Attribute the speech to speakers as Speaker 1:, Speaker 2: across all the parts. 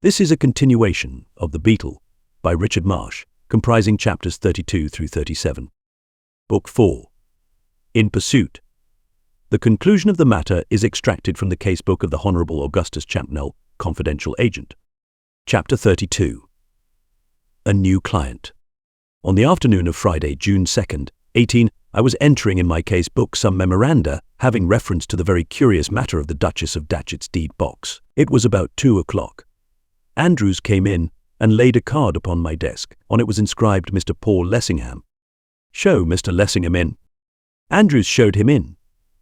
Speaker 1: This is a continuation of The Beetle by Richard Marsh, comprising chapters 32 through 37. Book 4. In Pursuit. The conclusion of the matter is extracted from the casebook of the Honourable Augustus Champnell, confidential agent. Chapter 32. A New Client. On the afternoon of Friday, June 2nd, 18, I was entering in my casebook some memoranda having reference to the very curious matter of the Duchess of Datchet's deed box. It was about 2 o'clock. Andrews came in and laid a card upon my desk. On it was inscribed Mr. Paul Lessingham. "Show Mr. Lessingham in." Andrews showed him in.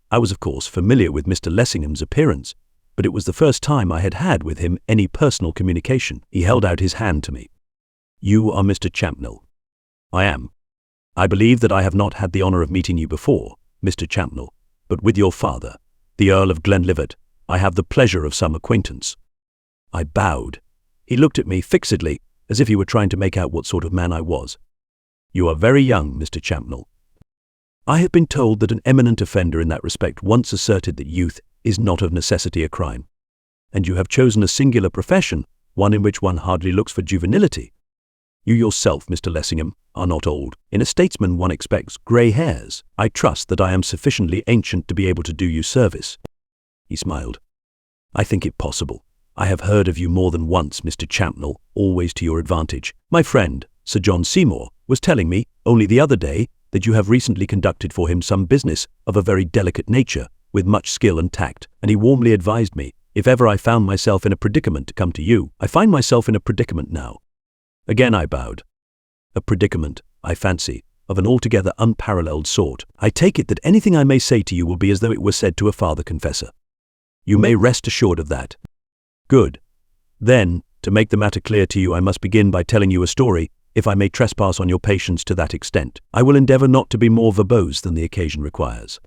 Speaker 1: I was of course familiar with Mr. Lessingham's appearance, but it was the first time I had had with him any personal communication. He held out his hand to me. "You are Mr. Champnell." "I am. I believe that I have not had the honour of meeting you before, Mr. Champnell, but with your father, the Earl of Glenlivet, I have the pleasure of some acquaintance." I bowed. He looked at me fixedly, as if he were trying to make out what sort of man I was. "You are very young, Mr. Champnell." I have been told that an eminent offender in that respect once asserted that youth is not of necessity a crime. "And you have chosen a singular profession, one in which one hardly looks for juvenility. You yourself, Mr. Lessingham, are not old. In a statesman one expects grey hairs. I trust that I am sufficiently ancient to be able to do you service." He smiled. "I think it possible. I have heard of you more than once, Mr. Champnell, always to your advantage. My friend, Sir John Seymour, was telling me, only the other day, that you have recently conducted for him some business of a very delicate nature, with much skill and tact, and he warmly advised me, if ever I found myself in a predicament, to come to you. I find myself in a predicament now." Again I bowed. "A predicament, I fancy, of an altogether unparalleled sort. I take it that anything I may say to you will be as though it were said to a father confessor." "You may rest assured of that." "Good. Then, to make the matter clear to you, I must begin by telling you a story, if I may trespass on your patience to that extent. I will endeavour not to be more verbose than the occasion requires."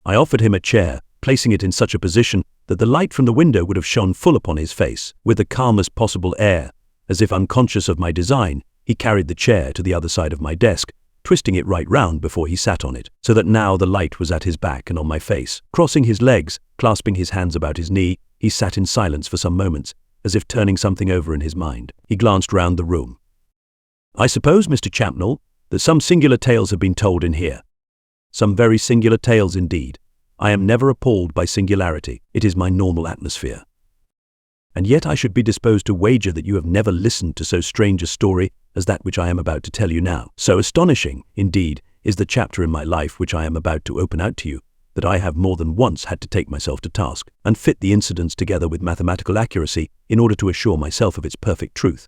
Speaker 1: I offered him a chair, placing it in such a position that the light from the window would have shone full upon his face. With the calmest possible air, as if unconscious of my design, he carried the chair to the other side of my desk, twisting it right round before he sat on it, so that now the light was at his back and on my face. Crossing his legs, clasping his hands about his knee, he sat in silence for some moments, as if turning something over in his mind. He glanced round the room. "I suppose, Mr. Champnell, that some singular tales have been told in here." "Some very singular tales indeed. I am never appalled by singularity. It is my normal atmosphere." "And yet I should be disposed to wager that you have never listened to so strange a story as that which I am about to tell you now. So astonishing, indeed, is the chapter in my life which I am about to open out to you, that I have more than once had to take myself to task, and fit the incidents together with mathematical accuracy in order to assure myself of its perfect truth."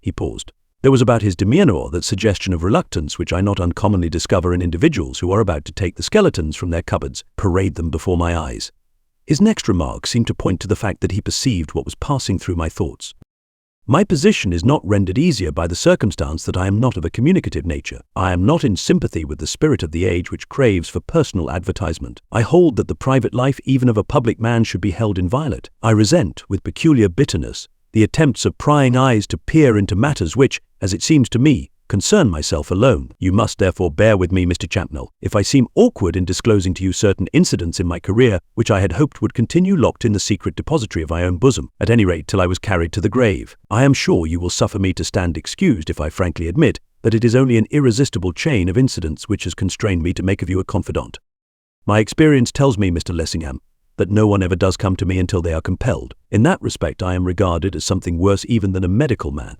Speaker 1: He paused. There was about his demeanour that suggestion of reluctance which I not uncommonly discover in individuals who are about to take the skeletons from their cupboards, parade them before my eyes. His next remark seemed to point to the fact that he perceived what was passing through my thoughts. "My position is not rendered easier by the circumstance that I am not of a communicative nature. I am not in sympathy with the spirit of the age which craves for personal advertisement. I hold that the private life even of a public man should be held inviolate. I resent, with peculiar bitterness, the attempts of prying eyes to peer into matters which, as it seems to me, concern myself alone. You must therefore bear with me, Mr. Champnell, if I seem awkward in disclosing to you certain incidents in my career which I had hoped would continue locked in the secret depository of my own bosom, at any rate till I was carried to the grave. I am sure you will suffer me to stand excused if I frankly admit that it is only an irresistible chain of incidents which has constrained me to make of you a confidant. My experience tells me, Mr. Lessingham, that no one ever does come to me until they are compelled. In that respect I am regarded as something worse even than a medical man."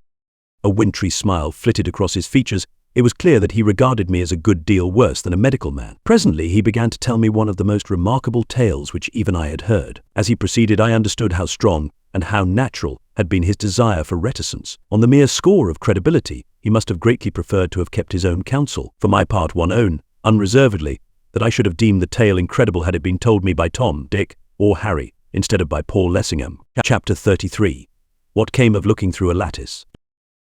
Speaker 1: A wintry smile flitted across his features. It was clear that he regarded me as a good deal worse than a medical man. Presently he began to tell me one of the most remarkable tales which even I had heard. As he proceeded I understood how strong and how natural had been his desire for reticence. On the mere score of credibility, he must have greatly preferred to have kept his own counsel. For my part, one own, unreservedly, that I should have deemed the tale incredible had it been told me by Tom, Dick, or Harry, instead of by Paul Lessingham. Chapter 33. What Came of Looking Through a Lattice.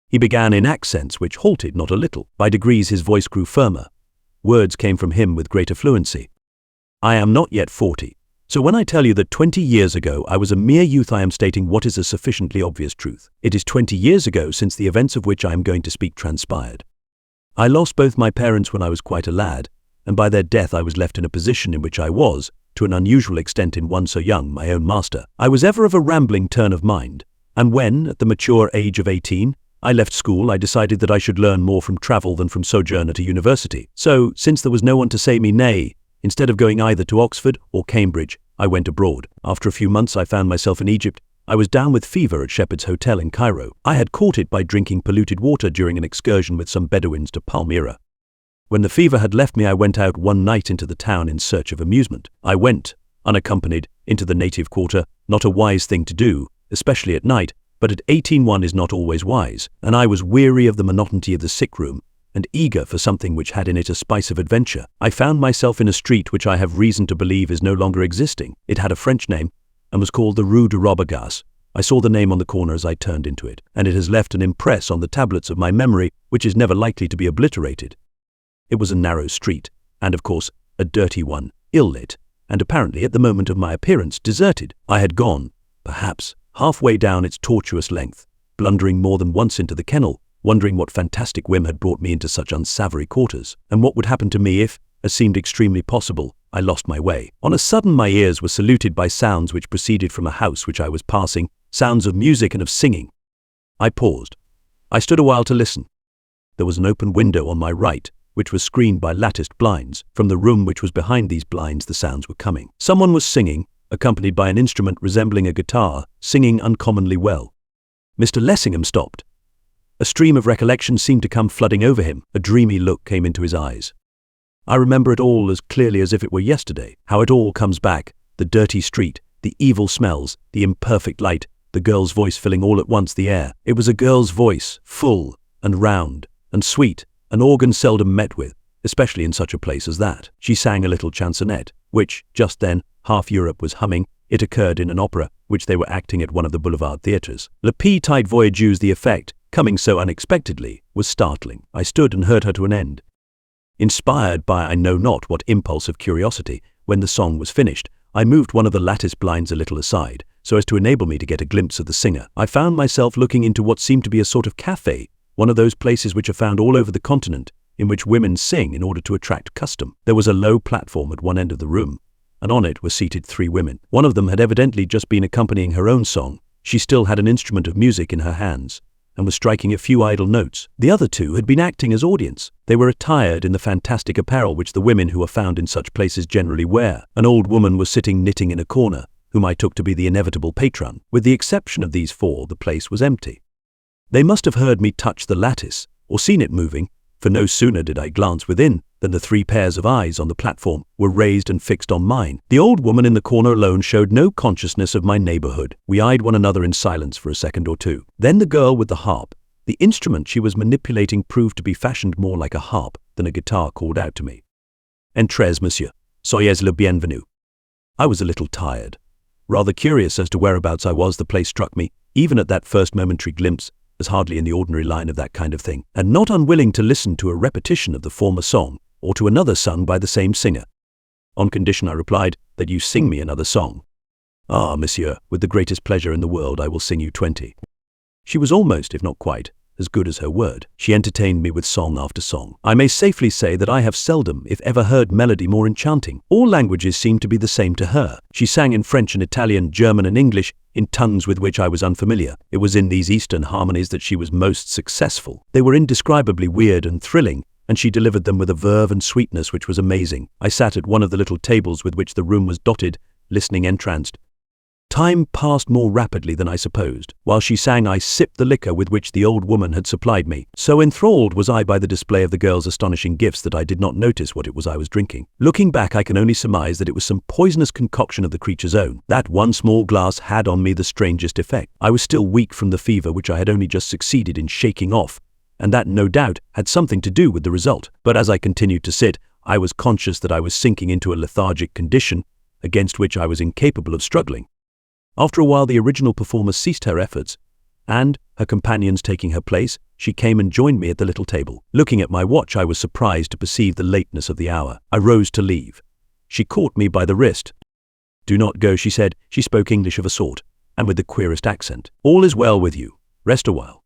Speaker 1: He began in accents which halted not a little. By degrees his voice grew firmer. Words came from him with greater fluency. "I am not yet 40. So when I tell you that 20 years ago I was a mere youth, I am stating what is a sufficiently obvious truth. It is 20 years ago since the events of which I am going to speak transpired. I lost both my parents when I was quite a lad, and by their death I was left in a position in which I was, to an unusual extent in one so young, my own master. I was ever of a rambling turn of mind, And when, at the mature age of 18, I left school, I decided that I should learn more from travel than from sojourn at a university. So, since there was no one to say me nay, instead of going either to Oxford or Cambridge, I went abroad. After a few months, I found myself in Egypt. I was down with fever at Shepherd's Hotel in Cairo. I had caught it by drinking polluted water during an excursion with some Bedouins to Palmyra. When the fever had left me, I went out one night into the town in search of amusement. I went, unaccompanied, into the native quarter, not a wise thing to do, especially at night, but at 18 one is not always wise, and I was weary of the monotony of the sick room, and eager for something which had in it a spice of adventure. I found myself in a street which I have reason to believe is no longer existing. It had a French name, and was called the Rue de Robergas. I saw the name on the corner as I turned into it, and it has left an impress on the tablets of my memory which is never likely to be obliterated. It was a narrow street, and of course, a dirty one, ill-lit, and apparently at the moment of my appearance deserted. I had gone, perhaps, halfway down its tortuous length, blundering more than once into the kennel, wondering what fantastic whim had brought me into such unsavoury quarters, and what would happen to me if, as seemed extremely possible, I lost my way. On a sudden my ears were saluted by sounds which proceeded from a house which I was passing, sounds of music and of singing. I paused. I stood a while to listen. There was an open window on my right, which was screened by latticed blinds. From the room which was behind these blinds the sounds were coming. Someone was singing, accompanied by an instrument resembling a guitar, singing uncommonly well. Mr. Lessingham stopped. A stream of recollection seemed to come flooding over him. A dreamy look came into his eyes. I remember it all as clearly as if it were yesterday, how it all comes back, the dirty street, the evil smells, the imperfect light, the girl's voice filling all at once the air. It was a girl's voice, full and round and sweet, an organ seldom met with, especially in such a place as that. She sang a little chansonette, which, just then, half Europe was humming. It occurred in an opera, which they were acting at one of the boulevard theatres. Le Petit Voyageurs, the effect, coming so unexpectedly, was startling. I stood and heard her to an end. Inspired by I know not what impulse of curiosity, when the song was finished, I moved one of the lattice blinds a little aside, so as to enable me to get a glimpse of the singer. I found myself looking into what seemed to be a sort of café, one of those places which are found all over the continent, in which women sing in order to attract custom. There was a low platform at one end of the room, and on it were seated 3 women. One of them had evidently just been accompanying her own song. She still had an instrument of music in her hands, and was striking a few idle notes. The other 2 had been acting as audience. They were attired in the fantastic apparel which the women who are found in such places generally wear. An old woman was sitting knitting in a corner, whom I took to be the inevitable patron. With the exception of these 4, the place was empty. They must have heard me touch the lattice, or seen it moving, for no sooner did I glance within than the 3 pairs of eyes on the platform were raised and fixed on mine. The old woman in the corner alone showed no consciousness of my neighbourhood. We eyed one another in silence for a second or 2. Then the girl with the harp, the instrument she was manipulating proved to be fashioned more like a harp than a guitar, called out to me, "Entrez, monsieur. Soyez le bienvenu." I was a little tired. Rather curious as to whereabouts I was, the place struck me, even at that first momentary glimpse, as hardly in the ordinary line of that kind of thing, and not unwilling to listen to a repetition of the former song, or to another sung by the same singer. On condition, I replied, that you sing me another song. "Ah, monsieur, with the greatest pleasure in the world I will sing you 20. She was almost, if not quite, as good as her word. She entertained me with song after song. I may safely say that I have seldom, if ever, heard melody more enchanting. All languages seemed to be the same to her. She sang in French and Italian, German and English, in tongues with which I was unfamiliar. It was in these Eastern harmonies that she was most successful. They were indescribably weird and thrilling, and she delivered them with a verve and sweetness which was amazing. I sat at one of the little tables with which the room was dotted, listening entranced. Time passed more rapidly than I supposed. While she sang, I sipped the liquor with which the old woman had supplied me. So enthralled was I by the display of the girl's astonishing gifts that I did not notice what it was I was drinking. Looking back, I can only surmise that it was some poisonous concoction of the creature's own. That one small glass had on me the strangest effect. I was still weak from the fever which I had only just succeeded in shaking off, and that, no doubt, had something to do with the result. But as I continued to sit, I was conscious that I was sinking into a lethargic condition, against which I was incapable of struggling. After a while, the original performer ceased her efforts, and, her companions taking her place, she came and joined me at the little table. Looking at my watch, I was surprised to perceive the lateness of the hour. I rose to leave. She caught me by the wrist. "Do not go," she said. She spoke English of a sort, and with the queerest accent. "All is well with you. Rest a while.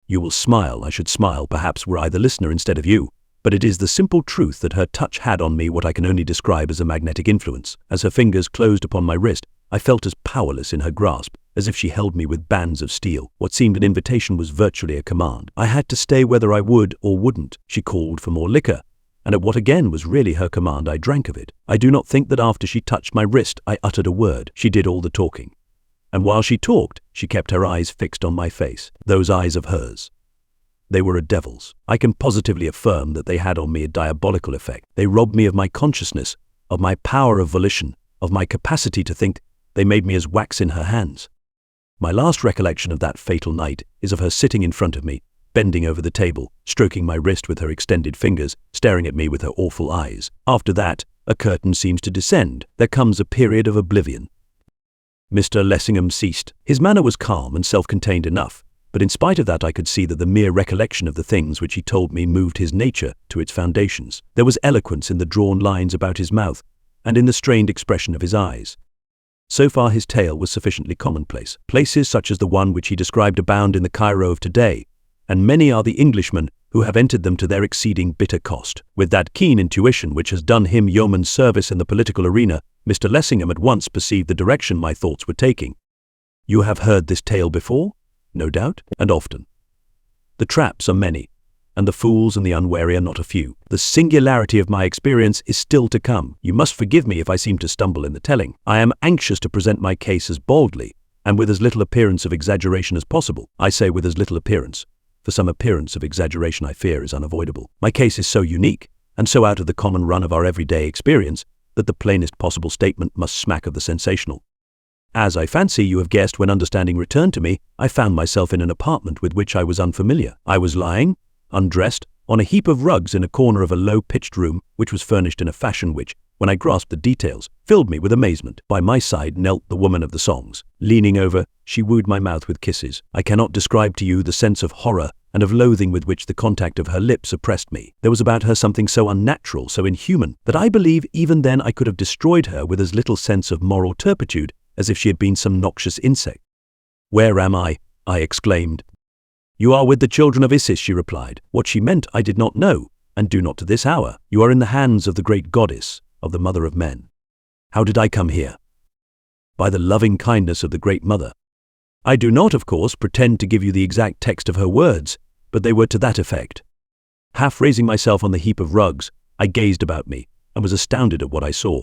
Speaker 1: You will smile. I should smile, perhaps, were I the listener instead of you. But it is the simple truth that her touch had on me what I can only describe as a magnetic influence. As her fingers closed upon my wrist, I felt as powerless in her grasp as if she held me with bands of steel. What seemed an invitation was virtually a command. I had to stay whether I would or wouldn't. She called for more liquor, and at what again was really her command, I drank of it. I do not think that after she touched my wrist, I uttered a word. She did all the talking. And while she talked, she kept her eyes fixed on my face. Those eyes of hers. They were a devil's. I can positively affirm that they had on me a diabolical effect. They robbed me of my consciousness, of my power of volition, of my capacity to think. They made me as wax in her hands. My last recollection of that fatal night is of her sitting in front of me, bending over the table, stroking my wrist with her extended fingers, staring at me with her awful eyes. After that, a curtain seems to descend. There comes a period of oblivion. Mr. Lessingham ceased. His manner was calm and self-contained enough, but in spite of that I could see that the mere recollection of the things which he told me moved his nature to its foundations. There was eloquence in the drawn lines about his mouth and in the strained expression of his eyes. So far his tale was sufficiently commonplace. Places such as the one which he described abound in the Cairo of today, and many are the Englishmen who have entered them to their exceeding bitter cost. With that keen intuition which has done him yeoman's service in the political arena, Mr. Lessingham at once perceived the direction my thoughts were taking. You have heard this tale before? No doubt, and often. The traps are many, and the fools and the unwary are not a few. The singularity of my experience is still to come. You must forgive me if I seem to stumble in the telling. I am anxious to present my case as baldly, and with as little appearance of exaggeration as possible. I say with as little appearance, for some appearance of exaggeration I fear is unavoidable. My case is so unique, and so out of the common run of our everyday experience, that the plainest possible statement must smack of the sensational. As I fancy you have guessed when understanding returned to me, I found myself in an apartment with which I was unfamiliar. I was lying, undressed, on a heap of rugs in a corner of a low-pitched room which was furnished in a fashion which, when I grasped the details, filled me with amazement. By my side knelt the woman of the songs. Leaning over, she wooed my mouth with kisses. I cannot describe to you the sense of horror and of loathing with which the contact of her lips oppressed me. There was about her something so unnatural, so inhuman, that I believe even then I could have destroyed her with as little sense of moral turpitude as if she had been some noxious insect. Where am I? I exclaimed. You are with the children of Isis, she replied. What she meant I did not know, and do not to this hour. You are in the hands of the great goddess, of the mother of men. How did I come here? By the loving kindness of the great mother. I do not, of course, pretend to give you the exact text of her words, but they were to that effect. Half raising myself on the heap of rugs, I gazed about me, and was astounded at what I saw.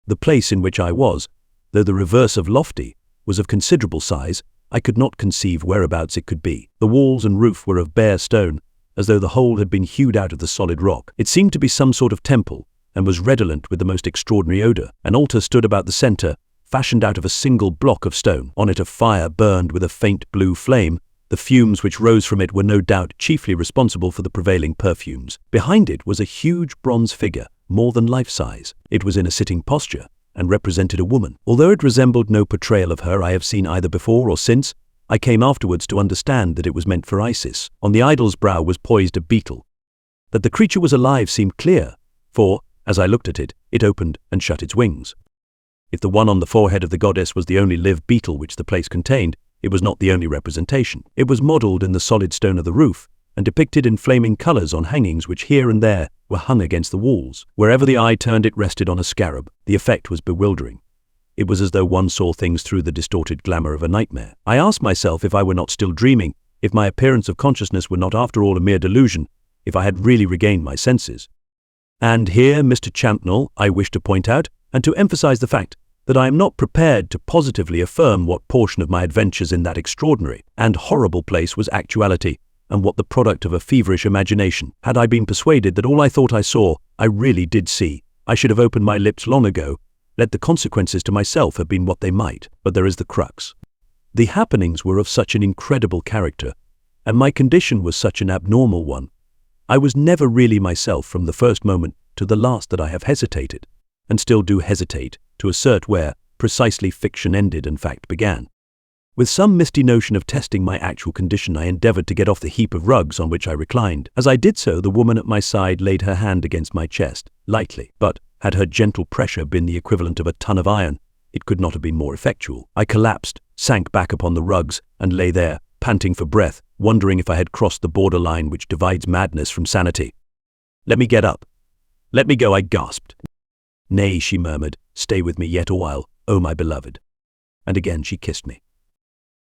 Speaker 1: The place in which I was, though the reverse of lofty, was of considerable size. I could not conceive whereabouts it could be. The walls and roof were of bare stone, as though the whole had been hewed out of the solid rock. It seemed to be some sort of temple, and was redolent with the most extraordinary odor. An altar stood about the center, fashioned out of a single block of stone. On it a fire burned with a faint blue flame. The fumes which rose from it were no doubt chiefly responsible for the prevailing perfumes. Behind it was a huge bronze figure, more than life-size. It was in a sitting posture, and represented a woman. Although it resembled no portrayal of her I have seen either before or since, I came afterwards to understand that it was meant for Isis. On the idol's brow was poised a beetle. That the creature was alive seemed clear, for, as I looked at it, it opened and shut its wings. If the one on the forehead of the goddess was the only live beetle which the place contained, it was not the only representation. It was modelled in the solid stone of the roof, and depicted in flaming colours on hangings which here and there were hung against the walls. Wherever the eye turned it rested on a scarab. The effect was bewildering. It was as though one saw things through the distorted glamour of a nightmare. I asked myself if I were not still dreaming, if my appearance of consciousness were not after all a mere delusion, if I had really regained my senses. And here, Mr. Champnell, I wish to point out, and to emphasize the fact, that I am not prepared to positively affirm what portion of my adventures in that extraordinary and horrible place was actuality, and what the product of a feverish imagination. Had I been persuaded that all I thought I saw, I really did see, I should have opened my lips long ago, let the consequences to myself have been what they might. But there is the crux. The happenings were of such an incredible character, and my condition was such an abnormal one. I was never really myself from the first moment to the last that I have hesitated, and still do hesitate, to assert where, precisely, fiction ended and fact began. With some misty notion of testing my actual condition, I endeavored to get off the heap of rugs on which I reclined. As I did so, the woman at my side laid her hand against my chest, lightly, but, had her gentle pressure been the equivalent of a ton of iron, it could not have been more effectual. I collapsed, sank back upon the rugs, and lay there, panting for breath, wondering if I had crossed the borderline which divides madness from sanity. "Let me get up. Let me go," I gasped. "Nay," she murmured, "stay with me yet a while, O my beloved." And again she kissed me.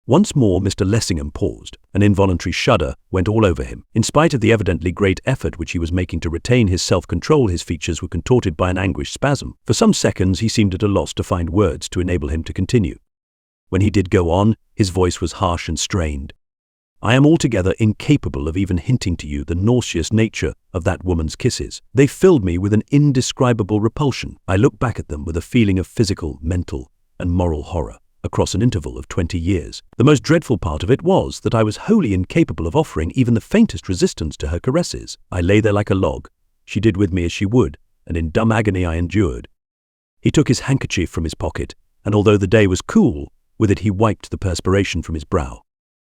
Speaker 1: Once more Mr. Lessingham paused. An involuntary shudder went all over him. In spite of the evidently great effort which he was making to retain his self-control, his features were contorted by an anguished spasm. For some seconds he seemed at a loss to find words to enable him to continue. When he did go on, his voice was harsh and strained. "I am altogether incapable of even hinting to you the nauseous nature of that woman's kisses. They filled me with an indescribable repulsion. I look back at them with a feeling of physical, mental, and moral horror. Across an interval of 20 years. The most dreadful part of it was that I was wholly incapable of offering even the faintest resistance to her caresses. I lay there like a log. She did with me as she would, and in dumb agony I endured." He took his handkerchief from his pocket, and although the day was cool, with it he wiped the perspiration from his brow.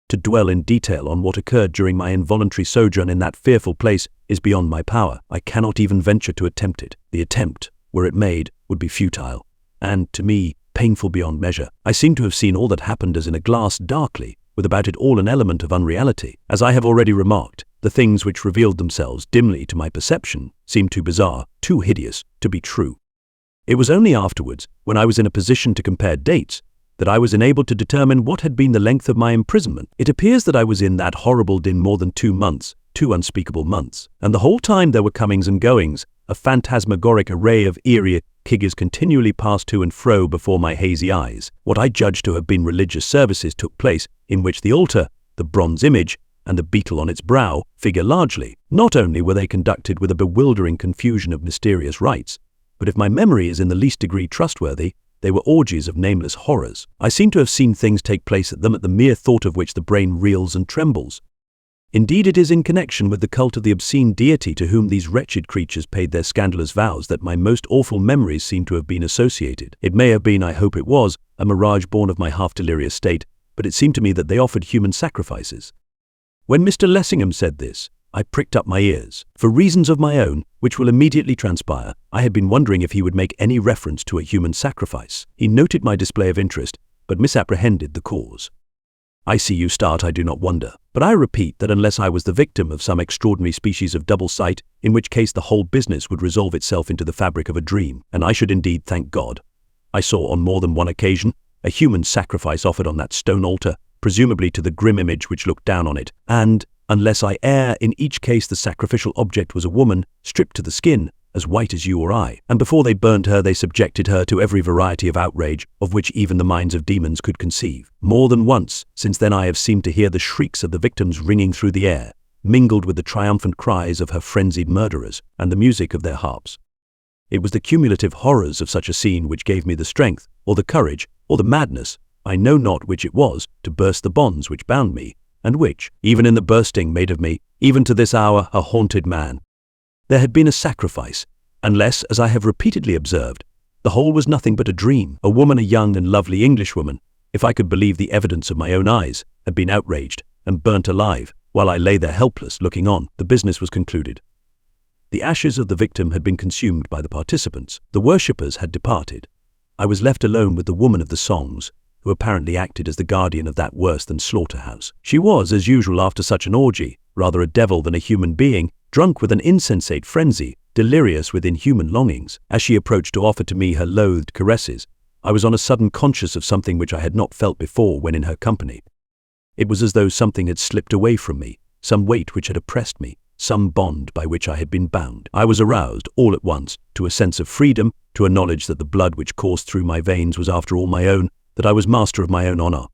Speaker 1: To dwell in detail on what occurred during my involuntary sojourn in that fearful place is beyond my power. I cannot even venture to attempt it. The attempt, were it made, would be futile, and, to me, painful beyond measure. I seem to have seen all that happened as in a glass darkly, with about it all an element of unreality. As I have already remarked, the things which revealed themselves dimly to my perception seemed too bizarre, too hideous, to be true. It was only afterwards, when I was in a position to compare dates, that I was enabled to determine what had been the length of my imprisonment. It appears that I was in that horrible den more than 2 months, 2 unspeakable months, and the whole time there were comings and goings, a phantasmagoric array of eerie figures continually passed to and fro before my hazy eyes. What I judged to have been religious services took place, in which the altar, the bronze image, and the beetle on its brow figure largely. Not only were they conducted with a bewildering confusion of mysterious rites, but if my memory is in the least degree trustworthy, they were orgies of nameless horrors. I seem to have seen things take place at them at the mere thought of which the brain reels and trembles. Indeed, it is in connection with the cult of the obscene deity to whom these wretched creatures paid their scandalous vows that my most awful memories seem to have been associated. It may have been, I hope it was, a mirage born of my half-delirious state, but it seemed to me that they offered human sacrifices. When Mr. Lessingham said this, I pricked up my ears. For reasons of my own, which will immediately transpire, I had been wondering if he would make any reference to a human sacrifice. He noted my display of interest, but misapprehended the cause. "I see you start, I do not wonder. But I repeat that unless I was the victim of some extraordinary species of double sight, in which case the whole business would resolve itself into the fabric of a dream, and I should indeed thank God. I saw on more than one occasion a human sacrifice offered on that stone altar, presumably to the grim image which looked down on it, and, unless I err, in each case the sacrificial object was a woman, stripped to the skin, as white as you or I, and before they burned her they subjected her to every variety of outrage of which even the minds of demons could conceive. More than once, since then I have seemed to hear the shrieks of the victims ringing through the air, mingled with the triumphant cries of her frenzied murderers, and the music of their harps. It was the cumulative horrors of such a scene which gave me the strength, or the courage, or the madness, I know not which it was, to burst the bonds which bound me, and which, even in the bursting, made of me, even to this hour, a haunted man. There had been a sacrifice, unless, as I have repeatedly observed, the whole was nothing but a dream. A woman, a young and lovely Englishwoman, if I could believe the evidence of my own eyes, had been outraged and burnt alive, while I lay there helpless, looking on. The business was concluded. The ashes of the victim had been consumed by the participants. The worshippers had departed. I was left alone with the woman of the songs, who apparently acted as the guardian of that worse than slaughterhouse. She was, as usual after such an orgy, rather a devil than a human being, drunk with an insensate frenzy, delirious with inhuman longings. As she approached to offer to me her loathed caresses, I was on a sudden conscious of something which I had not felt before when in her company. It was as though something had slipped away from me, some weight which had oppressed me, some bond by which I had been bound. I was aroused, all at once, to a sense of freedom, to a knowledge that the blood which coursed through my veins was after all my own, that I was master of my own honor.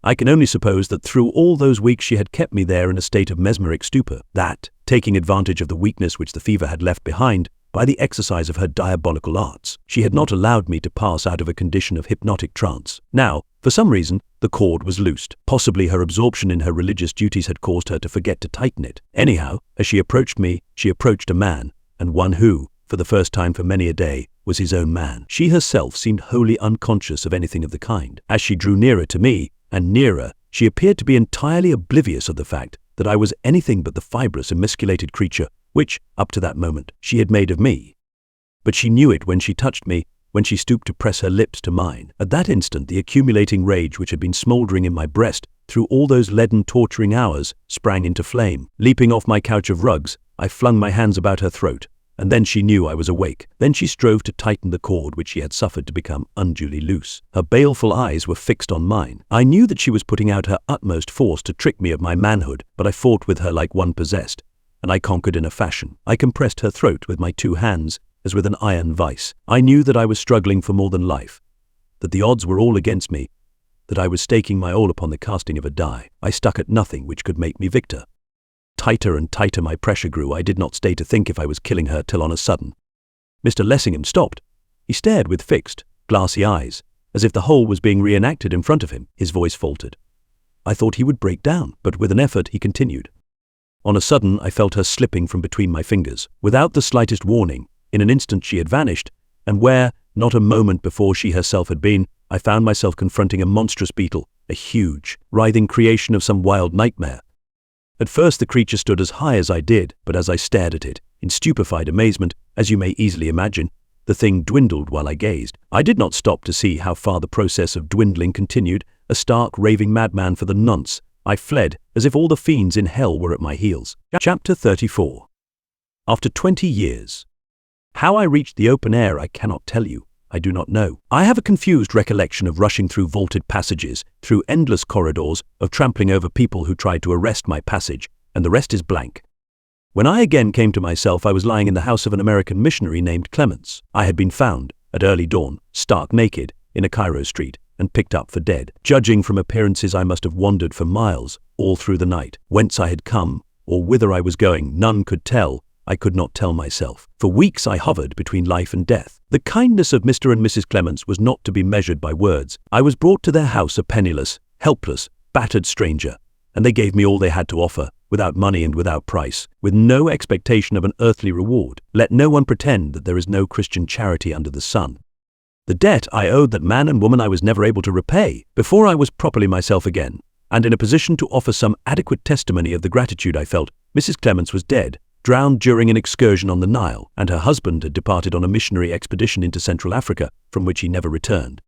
Speaker 1: I can only suppose that through all those weeks she had kept me there in a state of mesmeric stupor, that, taking advantage of the weakness which the fever had left behind, by the exercise of her diabolical arts, she had not allowed me to pass out of a condition of hypnotic trance. Now, for some reason, the cord was loosed. Possibly her absorption in her religious duties had caused her to forget to tighten it. Anyhow, as she approached me, she approached a man, and one who, for the first time for many a day, was his own man. She herself seemed wholly unconscious of anything of the kind. As she drew nearer to me, and nearer, she appeared to be entirely oblivious of the fact that I was anything but the fibrous, emasculated creature which, up to that moment, she had made of me. But she knew it when she touched me, when she stooped to press her lips to mine. At that instant, the accumulating rage which had been smouldering in my breast through all those leaden, torturing hours sprang into flame. Leaping off my couch of rugs, I flung my hands about her throat, and then she knew I was awake. Then she strove to tighten the cord which she had suffered to become unduly loose. Her baleful eyes were fixed on mine. I knew that she was putting out her utmost force to trick me of my manhood, but I fought with her like one possessed, and I conquered in a fashion. I compressed her throat with my 2 hands, as with an iron vice. I knew that I was struggling for more than life, that the odds were all against me, that I was staking my all upon the casting of a die. I stuck at nothing which could make me victor. Tighter and tighter my pressure grew. I did not stay to think if I was killing her till on a sudden Mr. Lessingham stopped. He stared with fixed, glassy eyes, as if the whole was being reenacted in front of him. His voice faltered. I thought he would break down, but with an effort he continued. On a sudden I felt her slipping from between my fingers. Without the slightest warning, in an instant she had vanished, and where, not a moment before she herself had been, I found myself confronting a monstrous beetle, a huge, writhing creation of some wild nightmare. At first the creature stood as high as I did, but as I stared at it, in stupefied amazement, as you may easily imagine, the thing dwindled while I gazed. I did not stop to see how far the process of dwindling continued. A stark, raving madman for the nonce, I fled, as if all the fiends in hell were at my heels. Chapter 34. After 20 years. How I reached the open air I cannot tell you. I do not know. I have a confused recollection of rushing through vaulted passages, through endless corridors, of trampling over people who tried to arrest my passage, and the rest is blank. When I again came to myself, I was lying in the house of an American missionary named Clements. I had been found, at early dawn, stark naked, in a Cairo street, and picked up for dead. Judging from appearances, I must have wandered for miles, all through the night. Whence I had come, or whither I was going, none could tell. I could not tell myself. For weeks I hovered between life and death. The kindness of Mr. and Mrs. Clements was not to be measured by words. I was brought to their house a penniless, helpless, battered stranger, and they gave me all they had to offer, without money and without price, with no expectation of an earthly reward. Let no one pretend that there is no Christian charity under the sun. The debt I owed that man and woman I was never able to repay. Before I was properly myself again, and in a position to offer some adequate testimony of the gratitude I felt, Mrs. Clements was dead, drowned during an excursion on the Nile, and her husband had departed on a missionary expedition into Central Africa, from which he never returned.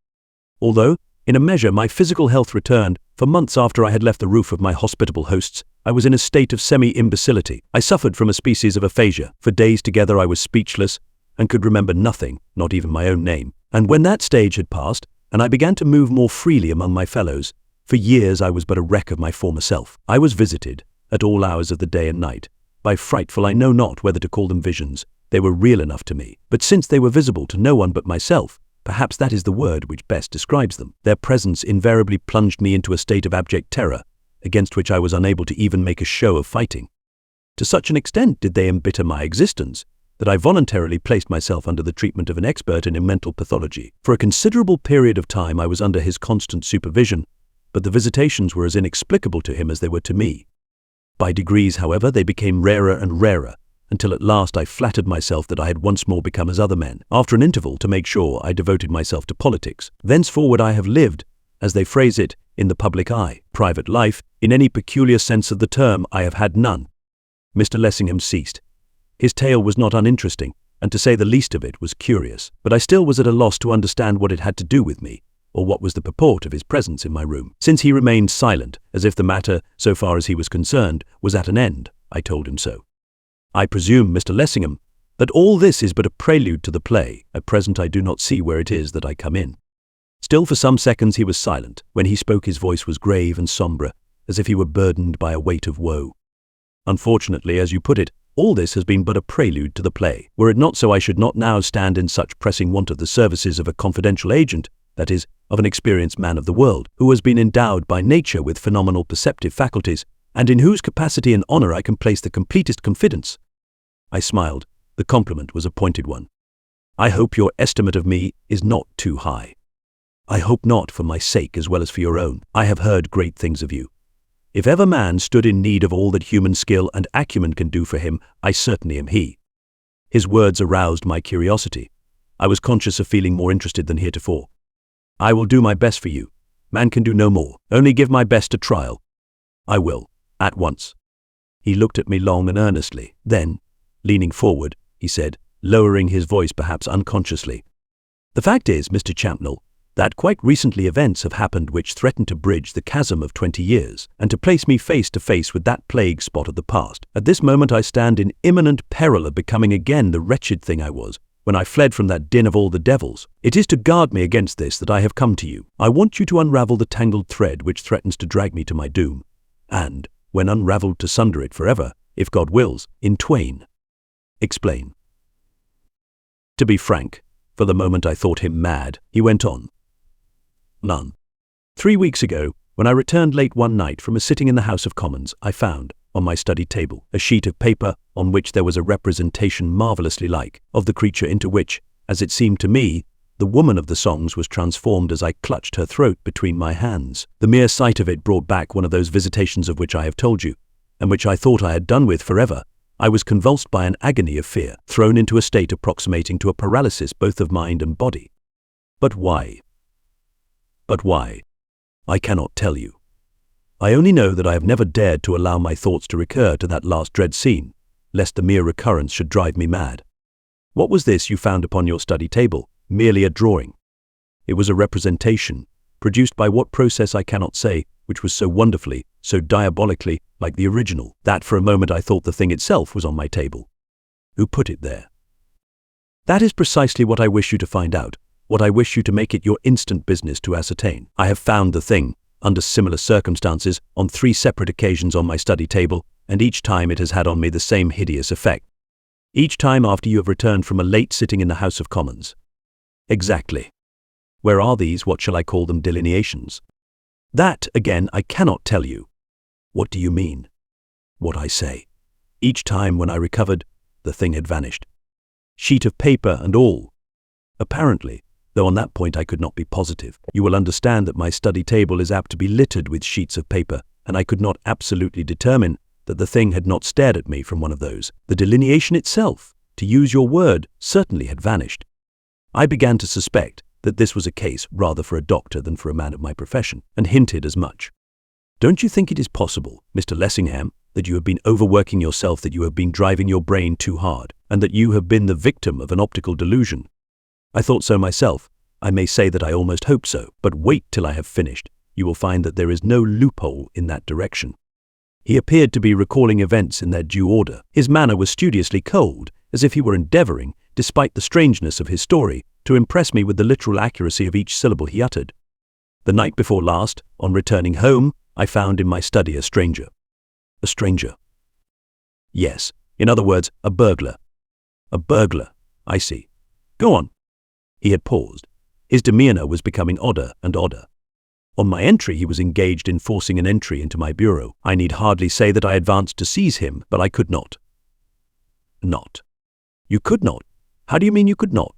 Speaker 1: Although, in a measure, my physical health returned, for months after I had left the roof of my hospitable hosts, I was in a state of semi-imbecility. I suffered from a species of aphasia. For days together I was speechless, and could remember nothing, not even my own name. And when that stage had passed, and I began to move more freely among my fellows, for years I was but a wreck of my former self. I was visited, at all hours of the day and night, by frightful, I know not whether to call them visions. They were real enough to me, but since they were visible to no one but myself, perhaps that is the word which best describes them. Their presence invariably plunged me into a state of abject terror, against which I was unable to even make a show of fighting. To such an extent did they embitter my existence, that I voluntarily placed myself under the treatment of an expert in mental pathology. For a considerable period of time I was under his constant supervision, but the visitations were as inexplicable to him as they were to me. By degrees, however, they became rarer and rarer, until at last I flattered myself that I had once more become as other men. After an interval, to make sure, I devoted myself to politics. Thenceforward I have lived, as they phrase it, in the public eye. Private life, in any peculiar sense of the term, I have had none. Mr. Lessingham ceased. His tale was not uninteresting, and to say the least of it was curious, but I still was at a loss to understand what it had to do with me, or what was the purport of his presence in my room. Since he remained silent, as if the matter, so far as he was concerned, was at an end, I told him so. I presume, Mr. Lessingham, that all this is but a prelude to the play. At present I do not see where it is that I come in. Still for some seconds he was silent. When he spoke his voice was grave and sombre, as if he were burdened by a weight of woe. Unfortunately, as you put it, all this has been but a prelude to the play. Were it not so, I should not now stand in such pressing want of the services of a confidential agent, that is, of an experienced man of the world, who has been endowed by nature with phenomenal perceptive faculties, and in whose capacity and honor I can place the completest confidence. I smiled. The compliment was a pointed one. I hope your estimate of me is not too high. I hope not, for my sake as well as for your own. I have heard great things of you. If ever man stood in need of all that human skill and acumen can do for him, I certainly am he. His words aroused my curiosity. I was conscious of feeling more interested than heretofore. I will do my best for you. Man can do no more. Only give my best a trial. I will, at once. He looked at me long and earnestly. Then, leaning forward, he said, lowering his voice perhaps unconsciously, "The fact is, Mr. Champnell, that quite recently events have happened which threaten to bridge the chasm of 20 years, and to place me face to face with that plague spot of the past. At this moment I stand in imminent peril of becoming again the wretched thing I was when I fled from that den of all the devils. It is to guard me against this that I have come to you. I want you to unravel the tangled thread which threatens to drag me to my doom, and, when unraveled, to sunder it forever, if God wills, in twain. Explain. To be frank, for the moment I thought him mad. He went on. None. 3 weeks ago, when I returned late one night from a sitting in the House of Commons, I found, on my study table, a sheet of paper on which there was a representation marvellously like of the creature into which, as it seemed to me, the woman of the songs was transformed as I clutched her throat between my hands. The mere sight of it brought back one of those visitations of which I have told you, and which I thought I had done with forever. I was convulsed by an agony of fear, thrown into a state approximating to a paralysis both of mind and body. But why? But why? I cannot tell you. I only know that I have never dared to allow my thoughts to recur to that last dread scene, lest the mere recurrence should drive me mad. What was this you found upon your study table? Merely a drawing. It was a representation, produced by what process I cannot say, which was so wonderfully, so diabolically, like the original, that for a moment I thought the thing itself was on my table. Who put it there? That is precisely what I wish you to find out, what I wish you to make it your instant business to ascertain. I have found the thing, under similar circumstances, on 3 separate occasions on my study table, and each time it has had on me the same hideous effect. Each time after you have returned from a late sitting in the House of Commons. Exactly. Where are these, what shall I call them, delineations? That, again, I cannot tell you. What do you mean? What I say. Each time when I recovered, the thing had vanished. Sheet of paper and all. Apparently, though on that point I could not be positive. You will understand that my study table is apt to be littered with sheets of paper, and I could not absolutely determine that the thing had not stared at me from one of those. The delineation itself, to use your word, certainly had vanished. I began to suspect that this was a case rather for a doctor than for a man of my profession, and hinted as much. Don't you think it is possible, Mr. Lessingham, that you have been overworking yourself, that you have been driving your brain too hard, and that you have been the victim of an optical delusion? I thought so myself. I may say that I almost hope so, but wait till I have finished. You will find that there is no loophole in that direction. He appeared to be recalling events in their due order. His manner was studiously cold, as if he were endeavoring, despite the strangeness of his story, to impress me with the literal accuracy of each syllable he uttered. The night before last, on returning home, I found in my study a stranger. A stranger. Yes, in other words, a burglar. A burglar, I see. Go on. He had paused. His demeanor was becoming odder and odder. On my entry, he was engaged in forcing an entry into my bureau. I need hardly say that I advanced to seize him, but I could not. Not. You could not? How do you mean you could not?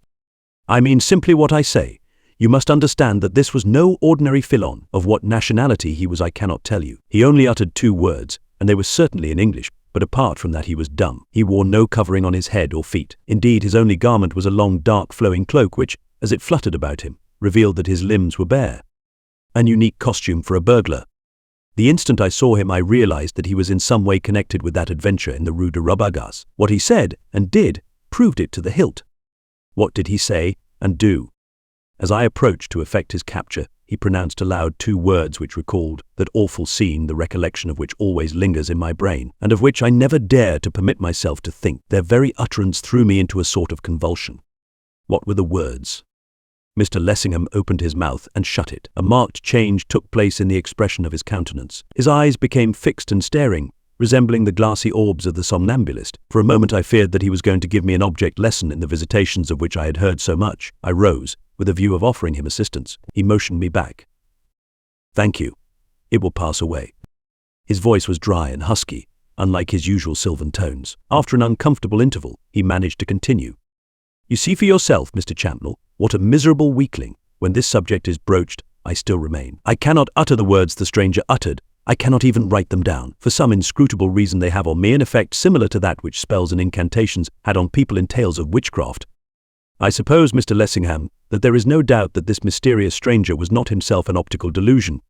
Speaker 1: I mean simply what I say. You must understand that this was no ordinary felon. Of what nationality he was I cannot tell you. He only uttered 2 words, and they were certainly in English, but apart from that he was dumb. He wore no covering on his head or feet. Indeed, his only garment was a long, dark, flowing cloak which, as it fluttered about him, revealed that his limbs were bare. An unique costume for a burglar. The instant I saw him I realized that he was in some way connected with that adventure in the Rue de Rabagas. What he said and did proved it to the hilt. What did he say and do? As I approached to effect his capture, he pronounced aloud 2 words which recalled that awful scene, the recollection of which always lingers in my brain, and of which I never dare to permit myself to think. Their very utterance threw me into a sort of convulsion. What were the words? Mr. Lessingham opened his mouth and shut it. A marked change took place in the expression of his countenance. His eyes became fixed and staring, resembling the glassy orbs of the somnambulist. For a moment I feared that he was going to give me an object lesson in the visitations of which I had heard so much. I rose, with a view of offering him assistance. He motioned me back. Thank you. It will pass away. His voice was dry and husky, unlike his usual sylvan tones. After an uncomfortable interval, he managed to continue. You see for yourself, Mr. Champnell, what a miserable weakling. When this subject is broached, I still remain. I cannot utter the words the stranger uttered. I cannot even write them down. For some inscrutable reason they have on me an effect similar to that which spells and incantations had on people in tales of witchcraft. I suppose, Mr. Lessingham, that there is no doubt that this mysterious stranger was not himself an optical delusion.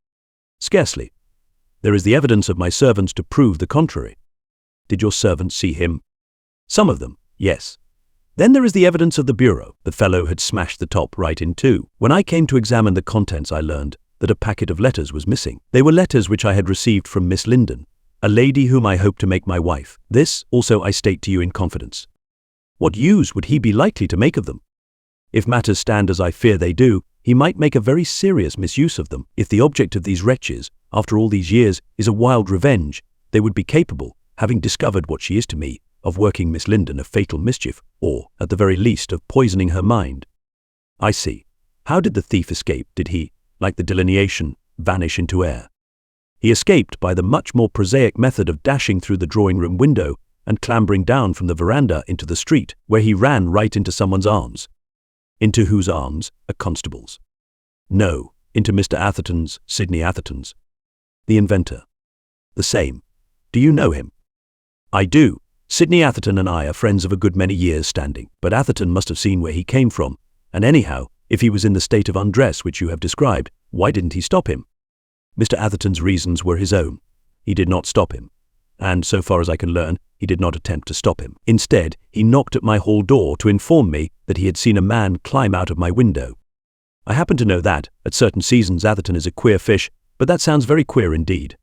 Speaker 1: Scarcely. There is the evidence of my servants to prove the contrary. Did your servants see him? Some of them, yes. Then there is the evidence of the bureau. The fellow had smashed the top right in two. When I came to examine the contents, I learned that a packet of letters was missing. They were letters which I had received from Miss Linden, a lady whom I hope to make my wife. This also I state to you in confidence. What use would he be likely to make of them? If matters stand as I fear they do, he might make a very serious misuse of them. If the object of these wretches, after all these years, is a wild revenge, they would be capable, having discovered what she is to me, of working Miss Linden a fatal mischief, or, at the very least, of poisoning her mind. I see. How did the thief escape? Did he, like the delineation, vanish into air? He escaped by the much more prosaic method of dashing through the drawing-room window and clambering down from the veranda into the street, where he ran right into someone's arms. Into whose arms? A constable's. No, into Mr. Atherton's, Sidney Atherton's. The inventor. The same. Do you know him? I do. Sidney Atherton and I are friends of a good many years standing, but Atherton must have seen where he came from, and anyhow, if he was in the state of undress which you have described, why didn't he stop him? Mr. Atherton's reasons were his own. He did not stop him, and so far as I can learn, he did not attempt to stop him. Instead, he knocked at my hall door to inform me that he had seen a man climb out of my window. I happen to know that, at certain seasons, Atherton is a queer fish, but that sounds very queer indeed.